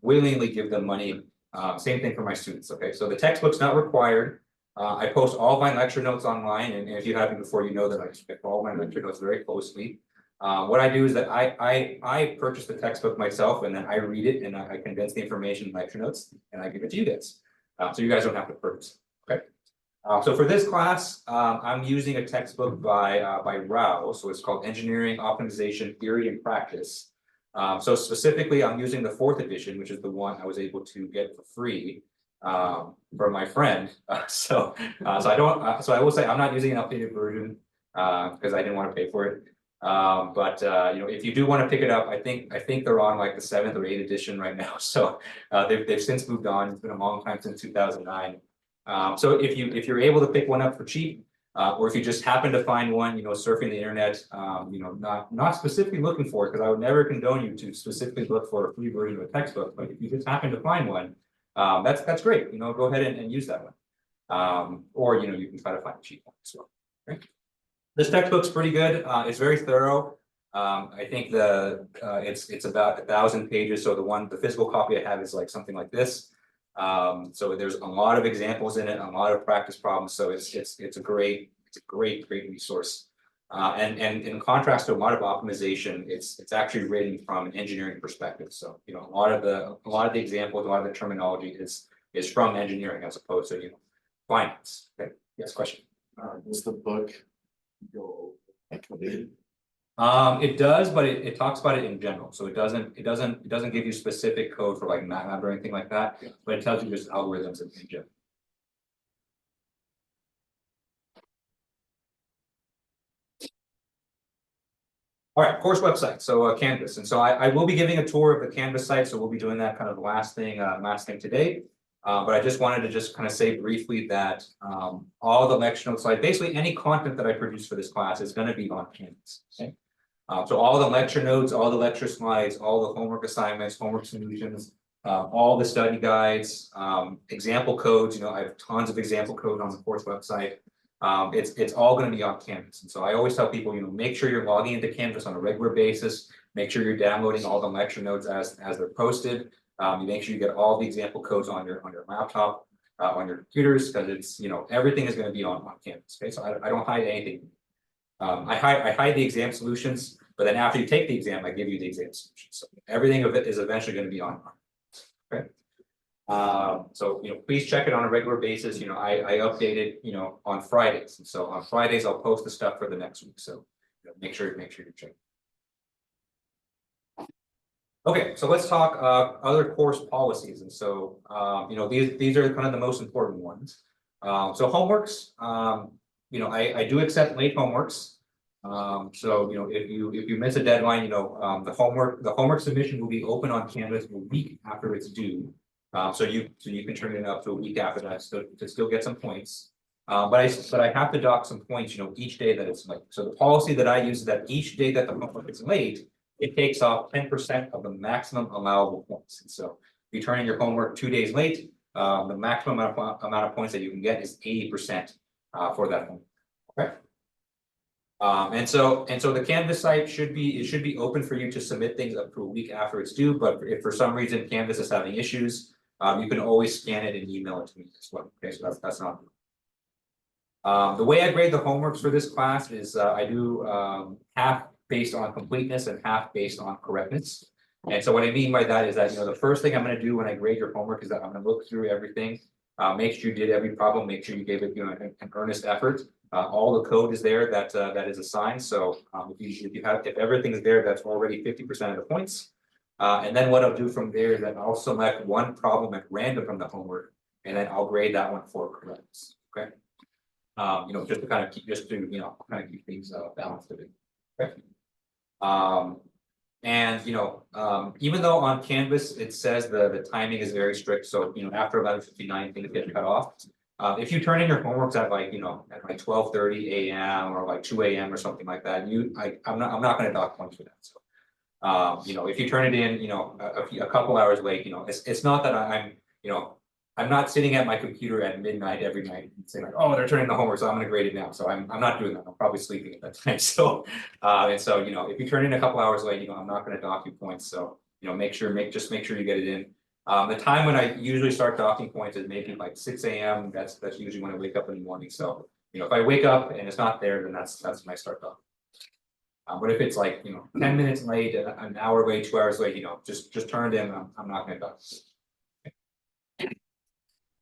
willingly give them money. Same thing for my students. Okay, so the textbook's not required. I post all my lecture notes online, and if you had me before, you know that I check all my lecture notes very closely. What I do is that I purchase the textbook myself, and then I read it and I condense the information in lecture notes and I give it to you guys. So you guys don't have to purchase. Okay. So for this class, I'm using a textbook by Rao. So it's called Engineering Optimization Theory and Practice. So specifically, I'm using the 4th edition, which is the one I was able to get for free from my friend. So I will say I'm not using an updated version because I didn't want to pay for it. But if you do want to pick it up, I think they're on like the 7th or 8th edition right now. So they've since moved on. It's been a long time since 2009. So if you're able to pick one up for cheap, or if you just happen to find one, surfing the internet, not specifically looking for it, because I would never condone you to specifically look for a free version of a textbook. But if you just happen to find one, that's great. Go ahead and use that one. Or you can try to find a cheap one as well. Okay? This textbook's pretty good. It's very thorough. I think it's about 1,000 pages. So the physical copy I have is like something like this. So there's a lot of examples in it, a lot of practice problems. So it's a great resource. And in contrast to a lot of optimization, it's actually written from an engineering perspective. So a lot of the examples, a lot of the terminology is from engineering as opposed to finance. Okay. Yes, question. Does the book go coded? It does, but it talks about it in general. So it doesn't give you specific code for like MATLAB or anything like that, but it tells you just algorithms in general. All right, course website, so Canvas, and so I will be giving a tour of the Canvas site, so we'll be doing that kind of last thing today. But I just wanted to just kind of say briefly that all the lecture notes, like basically any content that I produce for this class is going to be on Canvas. Okay? So all the lecture notes, all the lecture slides, all the homework assignments, homework solutions, all the study guides, example codes. You know, I have tons of example code on the course website. It's all going to be on Canvas. And so I always tell people, you know, make sure you're logging into Canvas on a regular basis. Make sure you're downloading all the lecture notes as they're posted. You make sure you get all the example codes on your laptop, on your computers, because it's, you know, everything is going to be on Canvas. Okay, so I don't hide anything. I hide the exam solutions, but then after you take the exam, I give you the exam solutions. So everything of it is eventually going to be on. Okay. So, you know, please check it on a regular basis. You know, I update it, you know, on Fridays. And so on Fridays, I'll post the stuff for the next week. So, you know, make sure you check. Okay, so let's talk other course policies. And so, you know, these are kind of the most important ones. So homeworks, you know, I do accept late homeworks. So, you know, if you miss a deadline, you know, the homework submission will be open on Canvas a week after it's due. So you can turn it up to a week after that to still get some points. But I have to dock some points, you know, each day that it's late. So the policy that I use is that each day that the homework is late, it takes off 10% of the maximum allowable points. And so if you turn in your homework 2 days late, the maximum amount of points that you can get is 80% for that homework. Okay. And so the Canvas site should be open for you to submit things up to a week after it's due. But if for some reason Canvas is having issues, you can always scan it and email it to me as well. Okay, so that's not. The way I grade the homeworks for this class is I do half based on completeness and half based on correctness. And so what I mean by that is that, you know, the first thing I'm going to do when I grade your homework is that I'm going to look through everything, make sure you did every problem, make sure you gave it, you know, an earnest effort. All the code is there that is assigned. So if everything is there, that's already 50% of the points. And then what I'll do from there is that I'll select one problem at random from the homework, and then I'll grade that one for correctness. Okay. You know, just to kind of keep things balanced a bit. Okay. And you know, even though on Canvas it says the timing is very strict, so you know, after 11:59 things get cut off. If you turn in your homeworks at like, you know, at like 12:30 a.m. or like 2 a.m. or something like that, I'm not going to dock points for that. So you know, if you turn it in, you know, a couple hours late, you know, it's not that I'm, you know, I'm not sitting at my computer at midnight every night and saying like, oh, they're turning the homework, so I'm going to grade it now. So I'm not doing that. I'm probably sleeping at that time. So and so, you know, if you turn in a couple hours late, you know, I'm not going to dock you points. So, you know, just make sure you get it in. The time when I usually start docking points is maybe like 6 a.m. That's usually when I wake up in the morning. So, you know, if I wake up and it's not there, then that's when I start docking. But if it's like, you know, 10 minutes late, an hour late, 2 hours late, you know, just turn it in. I'm not going to dock.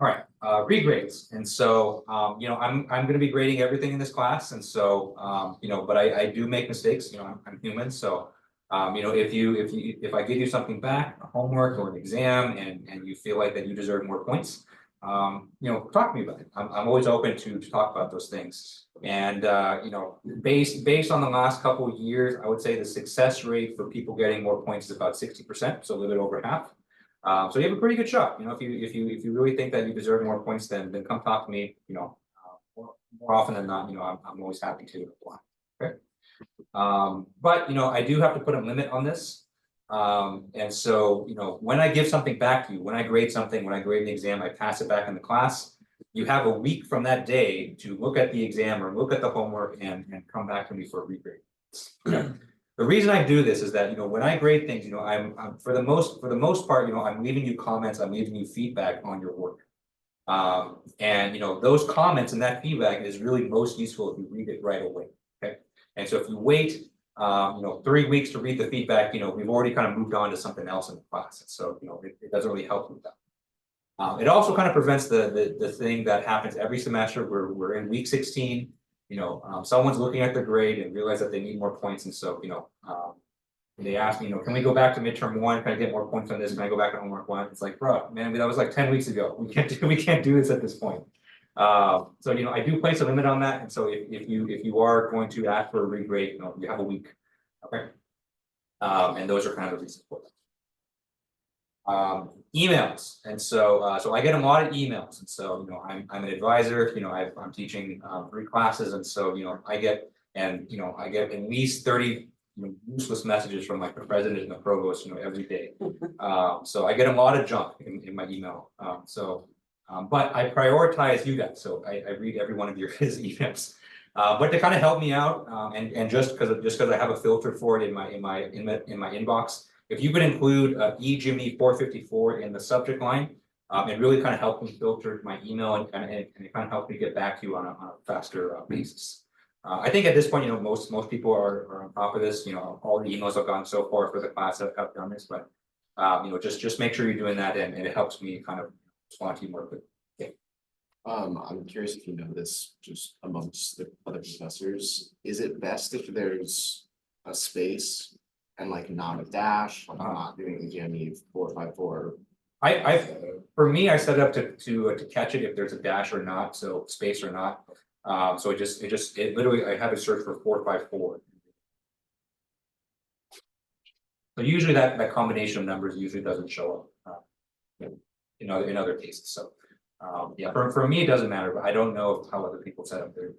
All right, regrades. And so, you know, I'm going to be grading everything in this class. And so, you know, but I do make mistakes. You know, I'm human. So, you know, if I give you something back, a homework or an exam, and you feel like that you deserve more points, you know, talk to me about it. I'm always open to talk about those things. And you know, based on the last couple of years, I would say the success rate for people getting more points is about 60%, so a little bit over half. So you have a pretty good shot. You know, if you really think that you deserve more points, then come talk to me. You know, more often than not, you know, I'm always happy to apply. Okay. But you know, I do have to put a limit on this. And so, you know, when I give something back to you, when I grade something, when I grade an exam, I pass it back in the class. You have a week from that day to look at the exam or look at the homework and come back to me for a regrade. Okay. The reason I do this is that, you know, when I grade things, you know, I'm for the most part, you know, I'm leaving you comments, I'm leaving you feedback on your work. And you know, those comments and that feedback is really most useful if you read it right away. Okay. And so if you wait, you know, 3 weeks to read the feedback, you know, we've already kind of moved on to something else in the class. So, you know, it doesn't really help with that. It also kind of prevents the thing that happens every semester where we're in week 16. You know, someone's looking at the grade and realize that they need more points. And so, you know, they ask me, you know, can we go back to midterm 1? Can I get more points on this? Can I go back to homework 1? It's like, bro, man, that was like 10 weeks ago. We can't do this at this point. So, you know, I do place a limit on that. And so if you are going to ask for a regrade, you know, you have a week. Okay. And those are kind of the reasons for that. Emails, and so I get a lot of emails, and so I'm an advisor. I'm teaching 3 classes, and so I get at least 30 useless messages from like the president and the provost every day. So I get a lot of junk in my email. But I prioritize you guys, so I read every one of his emails. But to kind of help me out, and just because I have a filter for it in my inbox, if you could include EGME 454 in the subject line, it really kind of helped me filter my email and it kind of helped me get back to you on a faster basis. I think at this point, most people are on top of this. All the emails I've gotten so far for the class have done this, but just make sure you're doing that, and it helps me kind of respond to you more quickly. I'm curious if you know this just amongst the other professors. Is it best if there's a space and like not a dash, like I'm not doing EGME 454? For me, I set it up to catch it if there's a dash or not, so space or not. So it literally, I have to search for 454. So usually that combination of numbers usually doesn't show up in other cases. So yeah, for me it doesn't matter, but I don't know how other people set up their.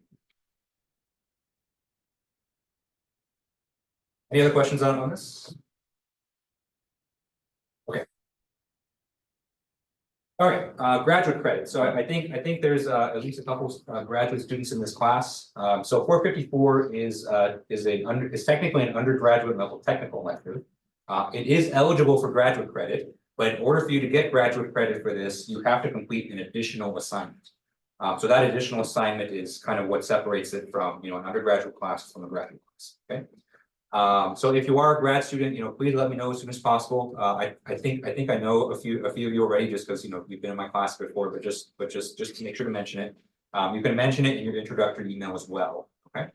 Any other questions on this? Okay. All right, graduate credit. So I think there's at least a couple graduate students in this class. So 454 is technically an undergraduate level technical elective. It is eligible for graduate credit, but in order for you to get graduate credit for this, you have to complete an additional assignment. So that additional assignment is kind of what separates it from an undergraduate class from a graduate class. Okay. So if you are a grad student, please let me know as soon as possible. I think I know a few of you already, just because you've been in my class before, but just to make sure to mention it. You can mention it in your introductory email as well. Okay.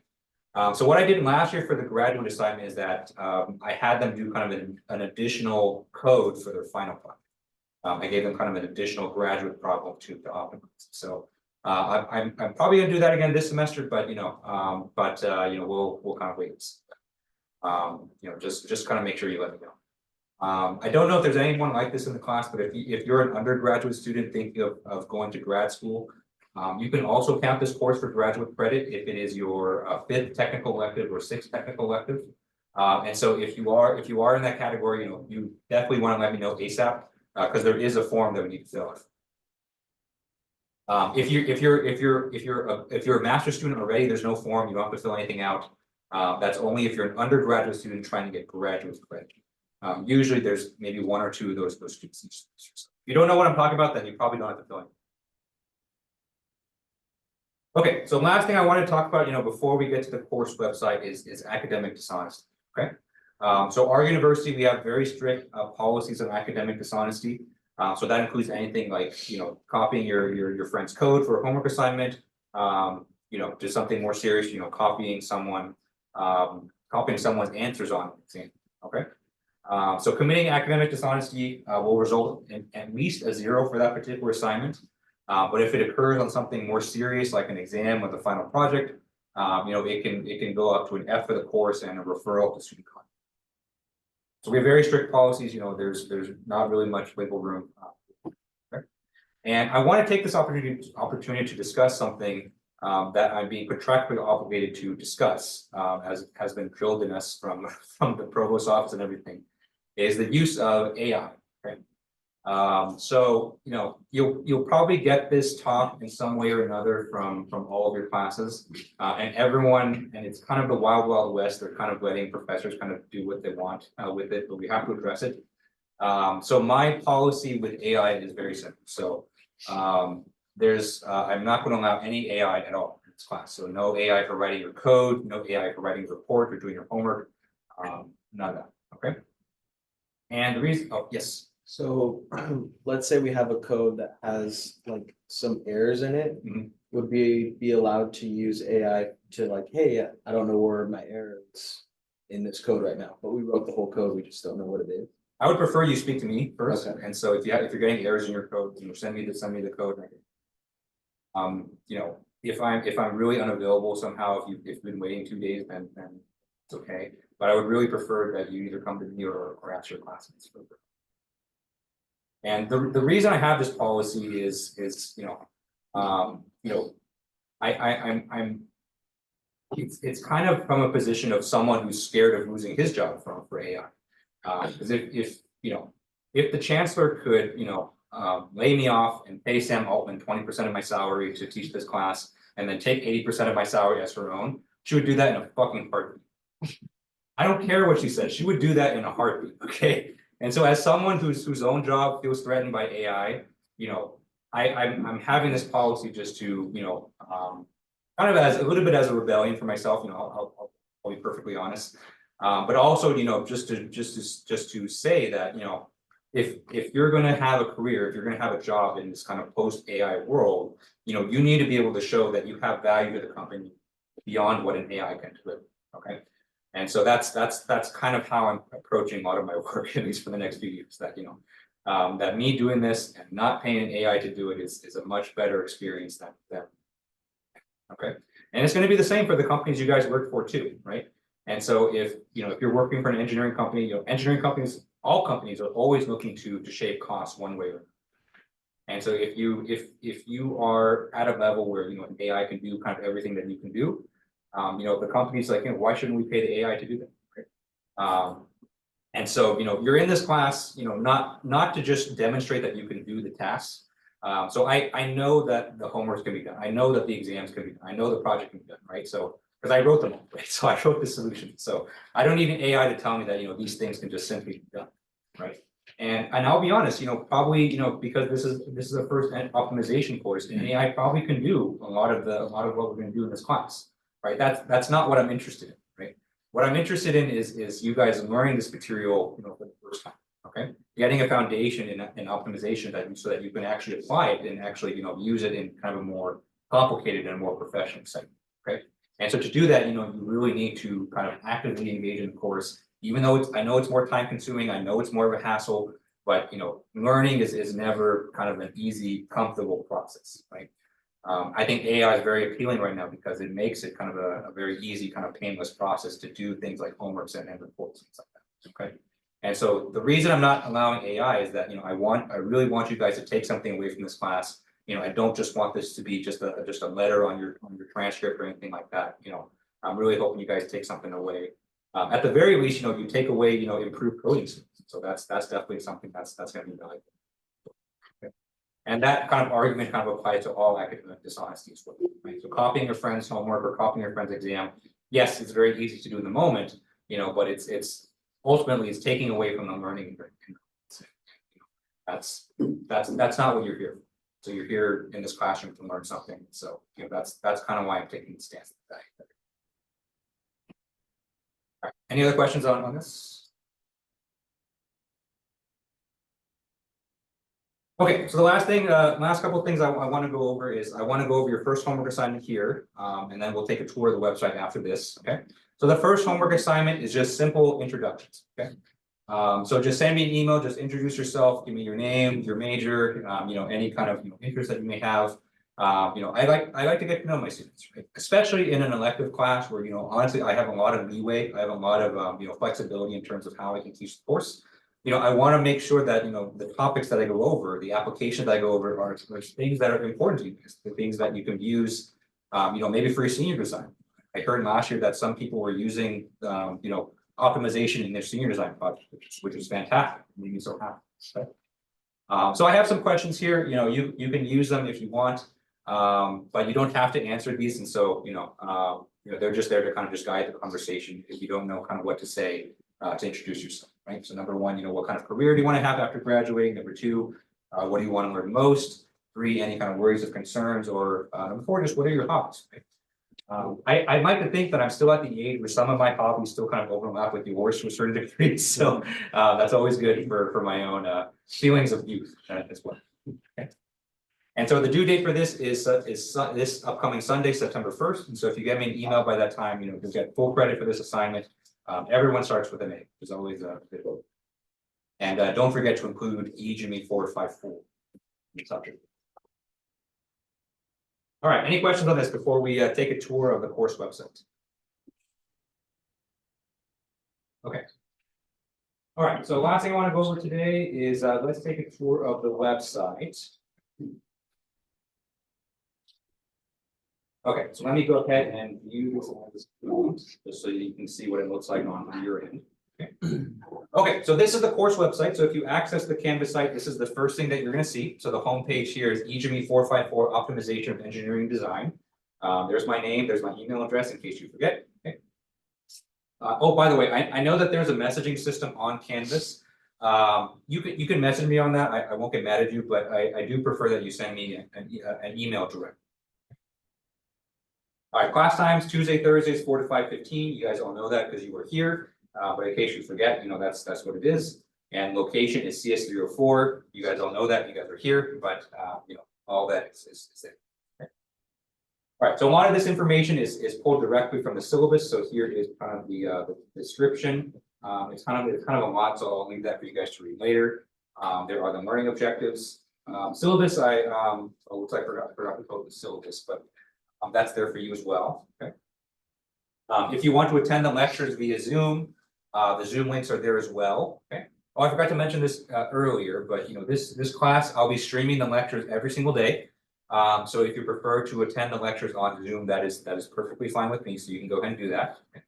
So what I did last year for the graduate assignment is that I had them do kind of an additional code for their final project. I gave them kind of an additional graduate problem to optimize. So I'm probably going to do that again this semester, but we'll kind of wait. Just kind of make sure you let me know. I don't know if there's anyone like this in the class, but if you're an undergraduate student thinking of going to grad school, you can also count this course for graduate credit if it is your 5th technical elective or 6th technical elective. And so if you are in that category, you definitely want to let me know ASAP, because there is a form that we need to fill out. If you're a master's student already, there's no form. You don't have to fill anything out. That's only if you're an undergraduate student trying to get graduate credit. Usually there's maybe 1 or 2 of those students each semester. So if you don't know what I'm talking about, then you probably don't have to fill in. Okay, so last thing I want to talk about, before we get to the course website is academic dishonesty. Okay, so our university, we have very strict policies on academic dishonesty. So that includes anything like copying your friend's code for a homework assignment. Just something more serious, copying someone's answers on an exam. Okay. So committing academic dishonesty will result in at least a 0 for that particular assignment. But if it occurs on something more serious, like an exam or the final project, it can go up to an F for the course and a referral to student conduct. So we have very strict policies. There's not really much wiggle room. Okay? And I want to take this opportunity to discuss something that I'm being contractually obligated to discuss, as has been drilled in us from the provost's office and everything, is the use of AI. Okay? So you'll probably get this talk in some way or another from all of your classes, and it's kind of the wild west. They're kind of letting professors kind of do what they want with it, but we have to address it. So my policy with AI is very simple. So I'm not going to allow any AI at all in this class. So no AI for writing your code, no AI for writing a report or doing your homework, none of that. Okay. And the reason, yes. So let's say we have a code that has like some errors in it. Mhm. Would we be allowed to use AI to like, hey, I don't know where my error is in this code right now, but we wrote the whole code, we just don't know what it is. I would prefer you speak to me first. Okay. And so if you're getting errors in your code, send me the code. If I'm really unavailable somehow, if you've been waiting 2 days, then it's okay. but I would really prefer that you either come to me or ask your classmates. And the reason I have this policy is, I'm it's kind of from a position of someone who's scared of losing his job for AI. Because if the chancellor could, lay me off and pay Sam Altman 20% of my salary to teach this class, and then take 80% of my salary as her own, she would do that in a fucking heartbeat. I don't care what she says, she would do that in a heartbeat, okay? And so as someone whose own job feels threatened by AI, I'm having this policy just to, kind of as a little bit as a rebellion for myself, I'll be perfectly honest. But also, just to say that, if you're gonna have a career, if you're gonna have a job in this kind of post-AI world, you need to be able to show that you have value to the company beyond what an AI can deliver, okay? And so that's kind of how I'm approaching a lot of my work, at least for the next few years, that, that me doing this and not paying an AI to do it is a much better experience than okay. And it's going to be the same for the companies you guys work for too, right? And so if you're working for an engineering company, engineering companies, all companies are always looking to shave costs one way or another. And so if you are at a level where an AI can do kind of everything that you can do, the company's like, why shouldn't we pay the AI to do that? Right? And so you're in this class, not to just demonstrate that you can do the tasks. So I know that the homework can be done. I know that the exams can be done. I know the project can be done, right? So because I wrote them all, right? So I wrote the solution. So I don't need an AI to tell me that these things can just simply be done, right? And I'll be honest, probably because this is a first optimization course, and AI probably can do a lot of what we're going to do in this class, right? That's not what I'm interested in, right? What I'm interested in is you guys learning this material, for the first time. Okay, getting a foundation in optimization so that you can actually apply it and actually use it in kind of a more complicated and more professional setting. Okay, and so to do that, you really need to kind of actively engage in the course, even though I know it's more time consuming, I know it's more of a hassle, but learning is never kind of an easy, comfortable process, right? I think AI is very appealing right now because it makes it kind of a very easy, kind of painless process to do things like homeworks and reports and things like that. Okay. And so the reason I'm not allowing AI is that I really want you guys to take something away from this class. I don't just want this to be just a letter on your transcript or anything like that. I'm really hoping you guys take something away. At the very least, you take away improved coding skills. So that's definitely something that's going to be valuable. Okay. And that kind of argument kind of applies to all academic dishonesty as well. Right? So copying your friend's homework or copying your friend's exam, yes, it's very easy to do in the moment. But it's ultimately it's taking away from the learning. That's not what you're here for. So you're here in this classroom to learn something. So that's kind of why I'm taking the stance that. All right. Any other questions on this? Okay, so the last couple of things I want to go over is I want to go over your first homework assignment here, and then we'll take a tour of the website after this. Okay. So the first homework assignment is just simple introductions, okay? So just send me an email, just introduce yourself, give me your name, your major, any kind of interest that you may have. I like to get to know my students, right? Especially in an elective class where, honestly, I have a lot of leeway, I have a lot of, flexibility in terms of how I can teach the course. I want to make sure that, the topics that I go over, the applications that I go over are things that are important to you, the things that you can use, maybe for your senior design. I heard last year that some people were using, optimization in their senior design project, which is fantastic. It made me so happy. Okay. So I have some questions here. You can use them if you want, but you don't have to answer these. And so, they're just there to kind of just guide the conversation if you don't know kind of what to say to introduce yourself. Right. So number one, what kind of career do you want to have after graduating? Number two, what do you want to learn most? Three, any kind of worries or concerns, or number four, just what are your hobbies? Right? I like to think that I'm still at the age where some of my hobbies still kind of overlap with yours to a certain degree. So that's always good for my own feelings of youth as well. Okay. And so the due date for this is this upcoming Sunday, September 1st. And so if you get me an email by that time, you'll get full credit for this assignment. Everyone starts with an A. There's always a good vote. And don't forget to include EGME 454 in the subject. All right, any questions on this before we take a tour of the course website? Okay. All right, so last thing I want to go over today is let's take a tour of the website. Okay, so let me go ahead and view this just so you can see what it looks like on your end. Okay. Okay, so this is the course website. So if you access the Canvas site, this is the first thing that you're going to see. So the home page here is EGME 454 Optimization of Engineering Design. There's my name, there's my email address in case you forget. Okay. Oh, by the way, I know that there's a messaging system on Canvas. You can message me on that. I won't get mad at you, but I do prefer that you send me an email direct. All right, class times Tuesday, Thursdays, 4 to 5:15. You guys all know that because you were here. But in case you forget, that's what it is. And location is CS304. You guys all know that. You guys are here, but all that is there. Okay. All right. So a lot of this information is pulled directly from the syllabus. So here is kind of the description. It's kind of a lot, so I'll leave that for you guys to read later. There are the learning objectives. Syllabus. Looks like I forgot to put the syllabus, but that's there for you as well. Okay. If you want to attend the lectures via Zoom, the Zoom links are there as well. Okay. Oh, I forgot to mention this earlier, but this class, I'll be streaming the lectures every single day. So if you prefer to attend the lectures on Zoom, that is perfectly fine with me. So you can go ahead and do that. Okay.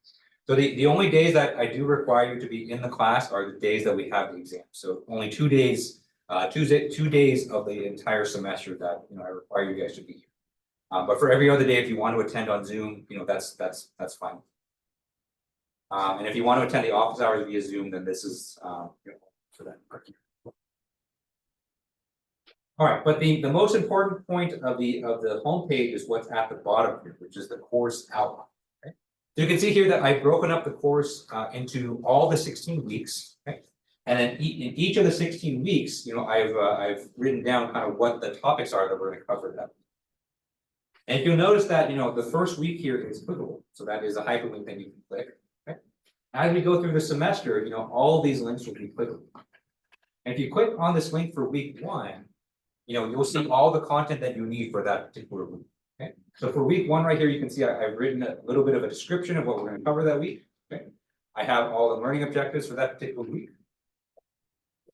So the only days that I do require you to be in the class are the days that we have the exam. So only 2 days, 2 days of the entire semester that I require you guys to be here. But for every other day, if you want to attend on Zoom, that's fine. And if you want to attend the office hours via Zoom, then this is for that. All right, but the most important point of the homepage is what's at the bottom here, which is the course outline. Okay? So you can see here that I've broken up the course into all the 16 weeks. Okay? And then in each of the 16 weeks, I've written down kind of what the topics are that we're going to cover that. And if you'll notice that, the first week here is clickable. So that is a hyperlink that you can click. Okay? As we go through the semester, all of these links will be clickable. And if you click on this link for week 1, you'll see all the content that you need for that particular week. Okay? So for week 1 right here, you can see I've written a little bit of a description of what we're going to cover that week. Okay? I have all the learning objectives for that particular week.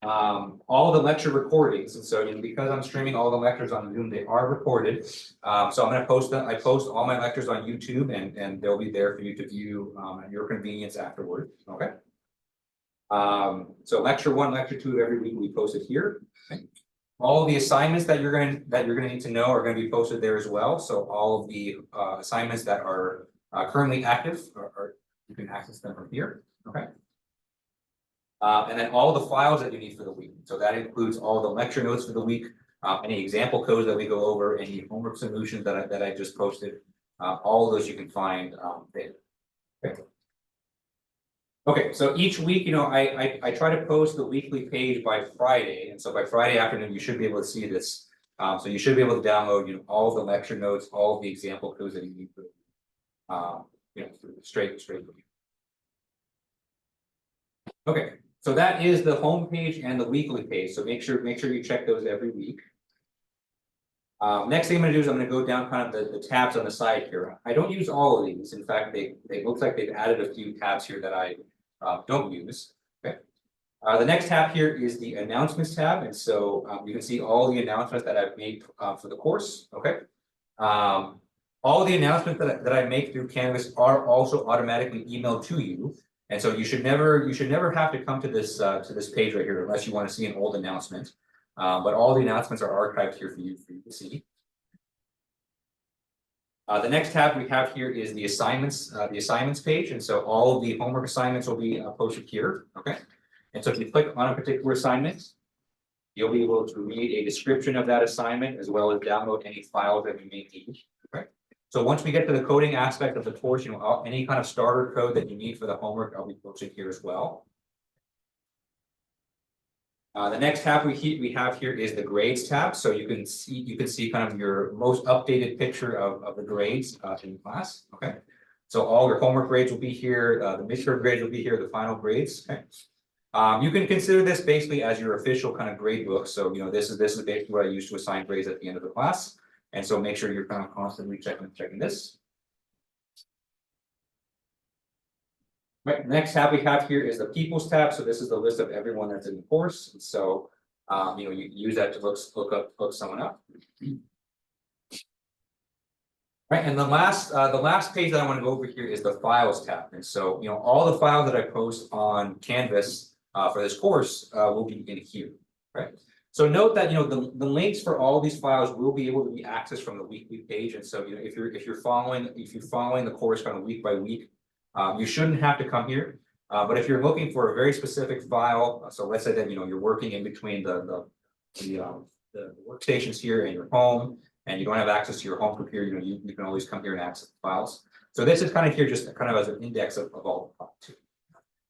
All the lecture recordings, and so because I'm streaming all the lectures on Zoom, they are recorded. So I'm going to post them. I post all my lectures on YouTube, and they'll be there for you to view at your convenience afterward. Okay. So lecture 1, lecture 2 of every week we post it here. Okay. All the assignments that you're going to need to know are going to be posted there as well. So all of the assignments that are currently active, you can access them from here. Okay. And then all the files that you need for the week. So that includes all the lecture notes for the week, any example codes that we go over, any homework solutions that I just posted. All of those you can find there. Okay. Okay, so each week, I try to post the weekly page by Friday, and so by Friday afternoon you should be able to see this. So you should be able to download, all the lecture notes, all of the example codes that you need for, straight. Okay. So that is the home page and the weekly page. So make sure you check those every week. Next thing I'm going to do is I'm going to go down kind of the tabs on the side here. I don't use all of these. In fact, they look like they've added a few tabs here that I don't use. Okay. The next tab here is the announcements tab, and so you can see all the announcements that I've made for the course. Okay. All the announcements that I make through Canvas are also automatically emailed to you. And so you should never have to come to this page right here unless you want to see an old announcement. But all the announcements are archived here for you to see. The next tab we have here is the assignments page, and so all of the homework assignments will be posted here. Okay, and so if you click on a particular assignment, you'll be able to read a description of that assignment as well as download any files that you may need. Okay. So once we get to the coding aspect of the course, any kind of starter code that you need for the homework, I'll be posting here as well. The next tab we have here is the grades tab. So you can see kind of your most updated picture of the grades in class. Okay. So all your homework grades will be here. The midterm grades will be here. The final grades. Okay. You can consider this basically as your official kind of grade book. So this is basically what I use to assign grades at the end of the class. And so make sure you're kind of constantly checking this. Right, next tab we have here is the people's tab, so this is the list of everyone that's in the course, and so, you know, you can use that to look someone up. Right, and the last page that I want to go over here is the files tab, and so, you know, all the files that I post on Canvas for this course will be in here, right? So note that, you know, the links for all these files will be able to be accessed from the weekly page, and so, you know, if you're following the course kind of week by week, you shouldn't have to come here. But if you're looking for a very specific file, so let's say that, you know, you're working in between the workstations here and your home, and you don't have access to your home computer, you know, you can always come here and access the files. So this is kind of here just kind of as an index of all the files.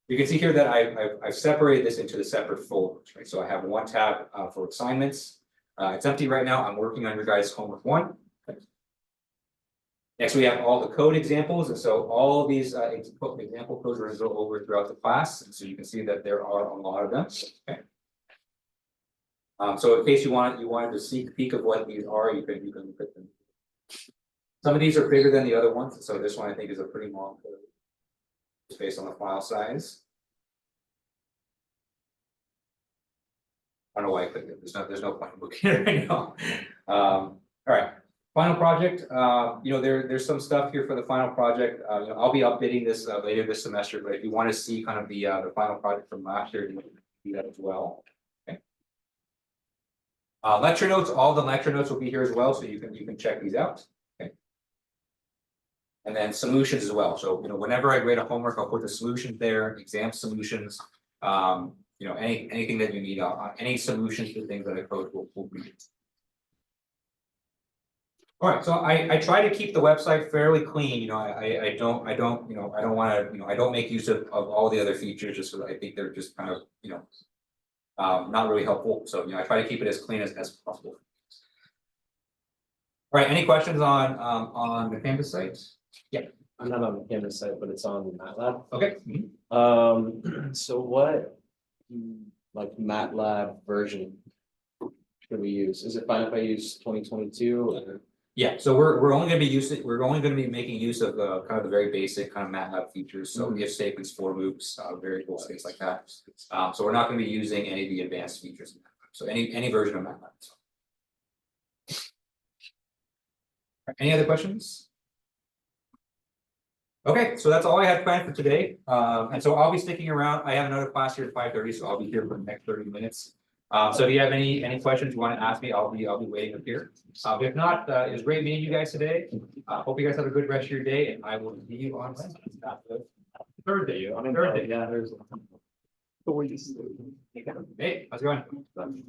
You can see here that I've separated this into the separate folders, right? So I have one tab for assignments. It's empty right now. I'm working on your guys' homework 1. Next, we have all the code examples, and so all of these example codes are going to go over throughout the class, and so you can see that there are a lot of them. Okay. So in case you wanted to sneak a peek of what these are, you can look at them. Some of these are bigger than the other ones, so this one I think is a pretty long code, just based on the file size. I don't know why I clicked it. There's no point in looking at it right now. All right. Final project, you know, there's some stuff here for the final project. You know, I'll be updating this later this semester, but if you want to see kind of the final project from last year, you can do that as well. Okay. Lecture notes, all the lecture notes will be here as well, so you can check these out. Okay. And then solutions as well. So, you know, whenever I grade a homework, I'll put the solutions there, exam solutions. You know, anything that you need, any solutions to things that I code will be. All right, so I try to keep the website fairly clean. You know, I don't you know, I don't want to, you know, I don't make use of all the other features just because I think they're just kind of, you know, not really helpful. So, you know, I try to keep it as clean as possible. All right, any questions on the Canvas site? Yeah. I'm not on the Canvas site, but it's on MATLAB. Okay. So what like MATLAB version should we use? Is it fine if I use 2022 or? Yeah, so we're only going to be making use of kind of the very basic kind of MATLAB features. So if statements, for loops, variables, things like that. So we're not going to be using any of the advanced features. So any version of MATLAB. Any other questions? Okay, so that's all I had planned for today. And so I'll be sticking around. I have another class here at 5:30, so I'll be here for the next 30 minutes. So if you have any questions you want to ask me, I'll be waiting up here. If not, it was great meeting you guys today. Hope you guys have a good rest of your day, and I will see you on Thursday. Thursday, yeah. There's. Hey, how's it going? Good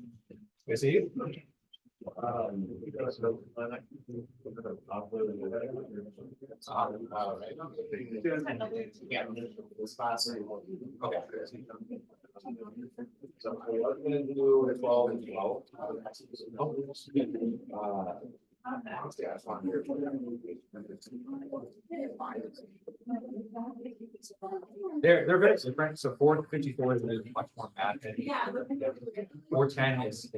to see you. Okay. So I'm gonna do 12 and 12. They're very different. So 454 is much more math. 410 is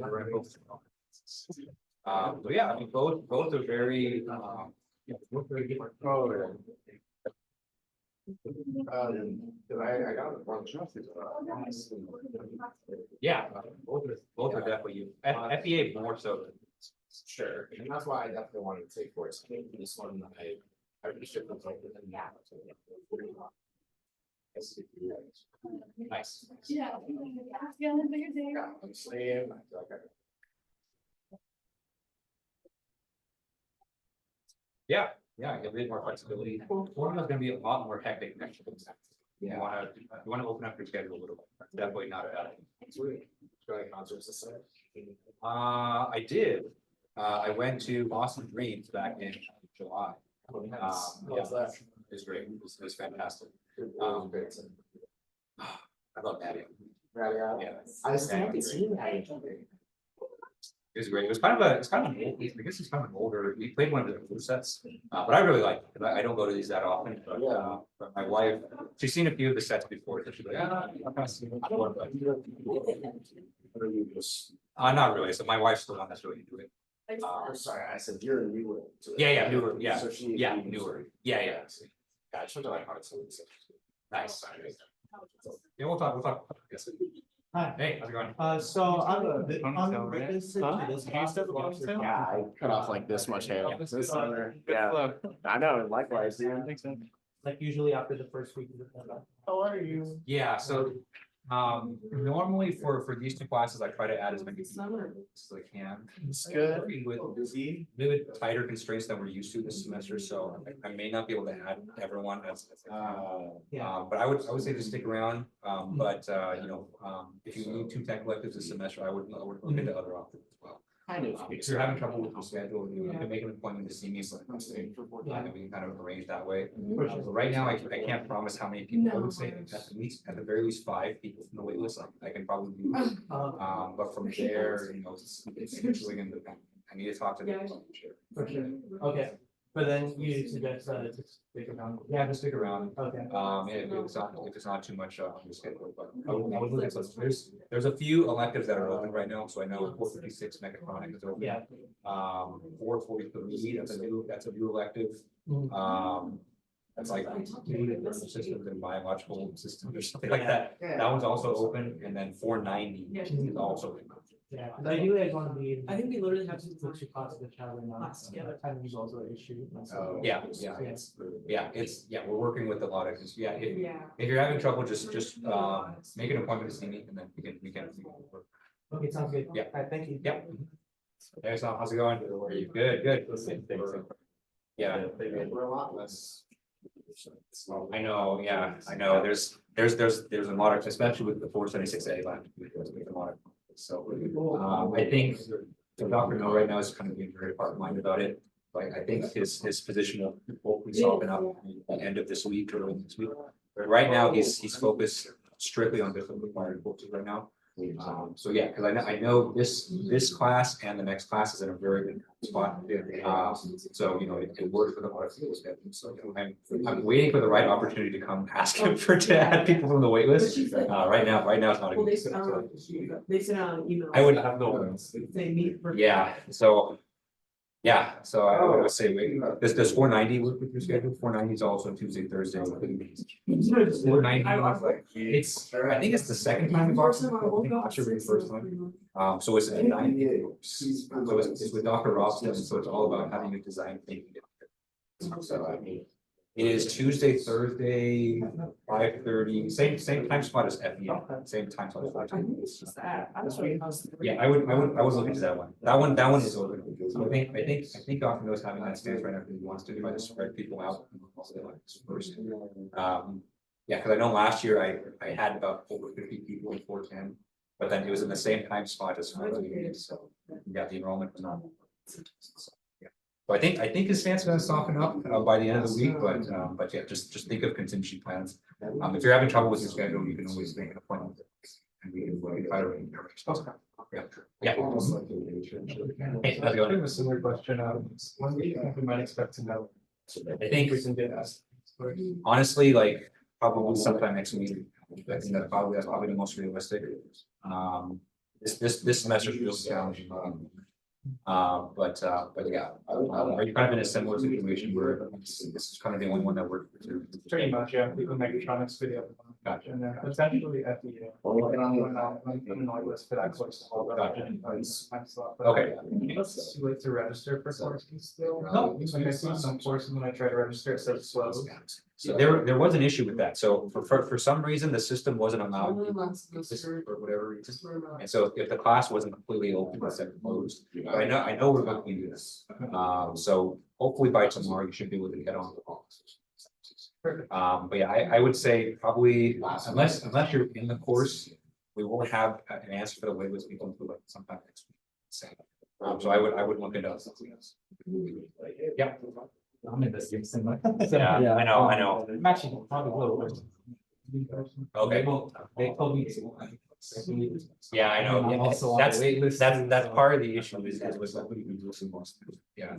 so yeah, I mean both are very both very different. I got it for yeah, both are definitely FEA more so. Sure, and that's why I definitely wanted to take for it. This one, I appreciate the like Nice. Yeah. Yeah, a bit more flexibility. Formula is going to be a lot more hectic next year. You want to open up your schedule a little bit. Definitely not a bad thing. Concerts this summer. I did. I went to Boston Dreams back in July. Yeah, it was great. It was fantastic. I love Maddie. Yeah, I still haven't seen that. it was great. It's kind of an old, I guess it's kind of an older. We played one of the blue sets, but I really like it. I don't go to these that often. But my wife, she's seen a few of the sets before, so she's like, not really. So my wife's the one that's really into it. Sorry, I said you're newer. Yeah, newer. Yeah, So she. yeah, newer. Yeah. Yeah, I showed her like hard to. Nice. Yeah, we'll talk. Yes. Hi. Hey, how's it going? So I'm on witness to this. Yeah, I cut off like this much hair this summer. Yeah, I know, likewise, dude. Like usually after the first week of September. How are you? Yeah, so, normally for these two classes, I try to add as many people as I can. It's good. Working with really tighter constraints than we're used to this semester, so I may not be able to add everyone as. Yeah. But I would say to stick around, but, if you need two tech electives this semester, I would look into other options as well. Kind of. If you're having trouble with the schedule, you can make an appointment to see me, so and we can kind of arrange that way. But right now, I can't promise how many people, I would say at the very least 5 people from the wait list, I can probably do. But from there, it's usually gonna depend. I need to talk to them. For sure. Okay, but then you suggest to stick around. Yeah, just stick around. Okay. If it's not too much on your schedule, but I would look at those. There's a few electives that are open right now, so I know 456 mechatronics is open. Yeah. 443, that's a new elective. That's like nervous systems and biological systems or something like that. That one's also open, and then 490 is also open. Yeah, because ideally I want to be. I think we literally have to the two classes that travel now. class together. Timing is also an issue. We're working with a lot of, if Yeah. you're having trouble, just make an appointment to see me, and then we can work. Okay, sounds good. Yeah. All right, thank you. Yep. Hey, so how's it going? Good. Yeah. We're a lot less. I know, yeah, I know, there's a lot of, especially with the 476A line. A lot of, so, I think, so Dr. No right now is kind of being very part-minded about it. Like, I think his position will hopefully soften up at the end of this week or next week. But right now, he's focused strictly on different required courses right now. So yeah, because I know this class and the next class is in a very good spot. So it works with a lot of people's schedules. So I'm waiting for the right opportunity to come ask him to add people from the wait list. Right now it's not a Well, good. they sent out an email. I would have no. They meet. for- Yeah, so I would say, wait, does 490 work with your schedule? 490 is also Tuesday, Thursday. 490, it's, I think it's the second time we've already, actually the first time. So it's a 90. So it's with Dr. Robson, so it's all about having a design thinking. So I mean, it is Tuesday, Thursday, 5:30, same time spot as FEM, same time slot as 5:30. I think it's just that. I was really close. Yeah, I would look into that one. That one is open. So I think Dr. knows having that stance right now, because he wants to try to spread people out. First. Yeah, because I know last year I had about over 50 people in 410, but then it was in the same time spot as 4:30, so yeah, the enrollment was not. Yeah. So I think his stance is gonna soften up by the end of the week, but yeah, just think of contingency plans. If you're having trouble with your schedule, you can always make an appointment. And we can try to arrange everything. Yeah. Hey, how's it going? A similar question. When do you think we might expect to know? I think We can get asked. honestly, like probably sometime next week. I think that's probably the most realistic. This semester is really challenging. But yeah, are you kind of in a similar situation where this is kind of the only one that worked for you? Pretty much, yeah. People mechatronics video. Gotcha. And then essentially FEA. I'm not list for that course. Gotcha. Okay. Okay. It's too late to register for courses still. No. Like I see some courses when I try to register, it says slow. So there was an issue with that. So for some reason, the system wasn't allowed. Only last For whatever reason. And so if the class wasn't completely open, it's closed. But I know we're going to do this. So hopefully by tomorrow, you should be able to get on the call. But yeah, I would say probably unless you're in the course, we won't have an answer for the waitlist people until like sometime next week. So I would look into something else. Yep. I'm in this. Yeah, I know. I'm actually probably a little. Okay. They told me Yeah, I know. I'm Yeah, also on the That's, wait list, that's so- part of the issue is with, yeah.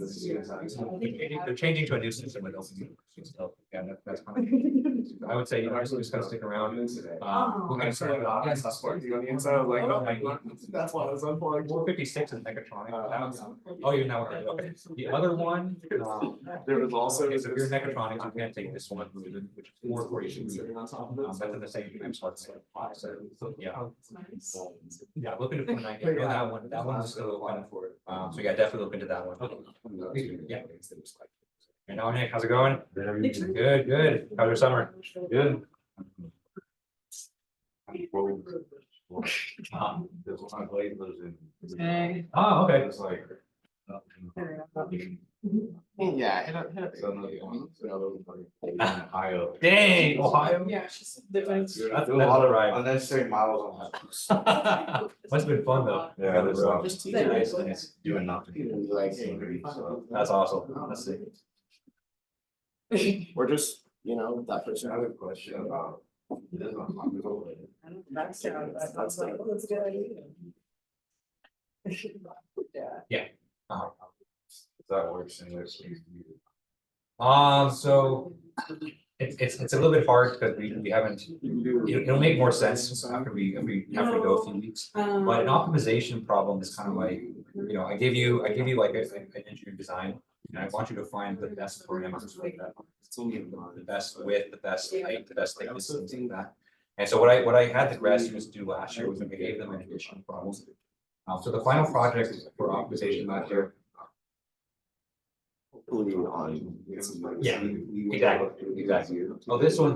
They're changing to a new system with open university still. Yeah, that's fine. I would say, just gonna stick around. We're gonna start with That's not smart. You on the inside, I was like, oh, that's why I was unplugged. 456 is mechatronic. Oh, you're now, okay. The other one, There was also. okay, so if you're mechatronics, you can't take this one, which is 442. That's in the same time slot. So, yeah. Yeah, look into 490. That one is still open for it. So yeah, definitely look into that one. Yeah. And now, Nick, how's it going? Good, good. How's your summer? Good. Oh, okay. Yeah, hit up. Dang, Ohio. Yeah, she's different. That's a lot of ride. Unnecessary miles on that. Must have been fun though. Yeah, that's awesome. Just tease Nice, her. nice. Doing nothing. Like, That's awesome. Let's see. or just, that person. I have a question about. This one. That's a good idea. Yeah. That works in this. So it's a little bit hard because we haven't, it'll make more sense after we go a few weeks. But an optimization problem is kind of like, I give you like an engineering design. And I want you to find the best parameters for that. The best width, the best height, the best thickness, things like that. And so what I had the grad students do last year was I gave them an additional problem. So the final project for optimization last year. Yeah, exactly. Oh, this one,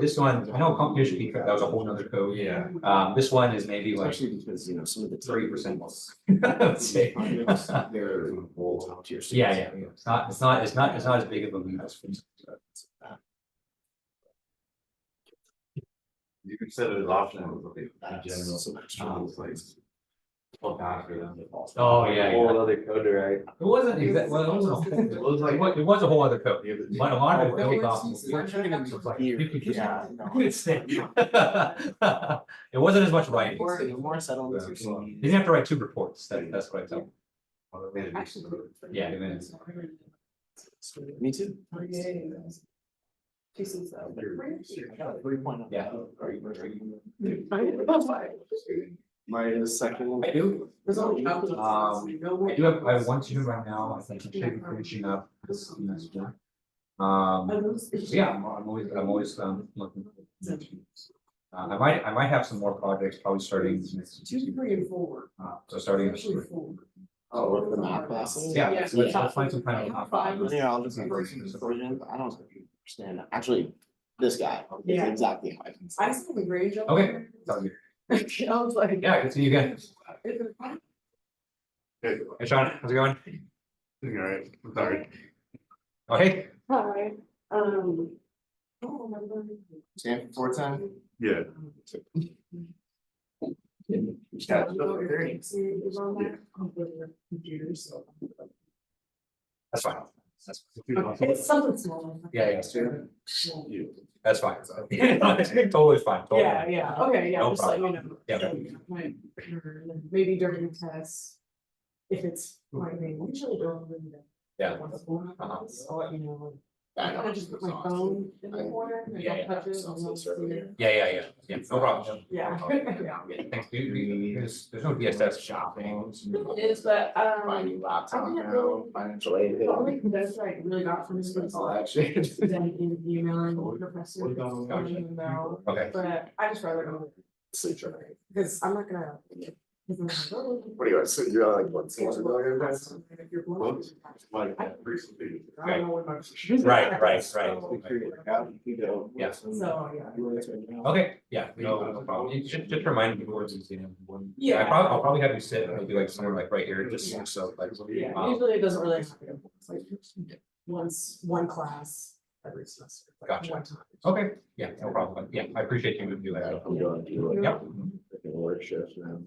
I know competition because that was a whole nother code. Yeah. This one is maybe like Especially because, some of the. 3% more. Let's say. They're. Yeah. It's not as big of a leap as. You can set it as optional. In general. Oh, yeah. Whole other code, right? It wasn't exactly, well, it wasn't a whole, it was like, it was a whole other code, but a lot of it built off. Yeah. It wasn't as much writing. More settlements. You didn't have to write 2 reports, that's what I tell. Yeah, it is. Me too. She sees that. 3.0. Yeah. My second. I do. There's only I have 1 student right now, I think I should be finishing up this semester. So yeah, I'm always looking. I might have some more projects probably starting. 2, 3, and 4. So starting. Especially 4. Oh, with the math classes? Yeah, so let's find some kind of. Yeah, I'll just. I don't understand. Actually, this guy. is Yeah. Exactly how I can. I just have a range of. Okay. Sounds good. I was like. Yeah, good to see you again. Hey Sean, how's it going? Alright, I'm sorry. Okay. Hi, I don't remember. Stand for 410? Yeah. That's fine. It's something small. Yeah. That's fine. Totally fine. Totally. Yeah, okay, yeah, No just let you know. Yeah. Maybe during the test. If it's like, they usually don't really. Yeah. I'll let you know. I know. I just put my phone in the corner and Yeah, don't touch it. and I'll see it. Yeah, no problem. Yeah. Thanks, dude. There's no DSS shopping. It is, but, My new laptop I didn't now, really- financial aid. the only that's like really got from this was All that shit. then in emailing the professor. About, Okay. but I just rather go, Sleep training. because I'm not gonna. Because I'm like, oh, What do you want? So you're like, what? If you're going- Like that recently. I don't know what my. Right. Yeah. So, yeah. Okay, yeah, no problem. You just remind me before it's, Yeah. I'll probably have you sit, maybe like somewhere like right here, just so like. Yeah, usually it doesn't really happen. It's like one class every semester. like Gotcha. one time. Okay, yeah, no problem. Yeah, I appreciate you doing that. I'm going to. Yep. Work shift now.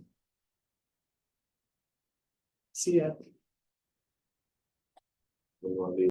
See ya. We want to be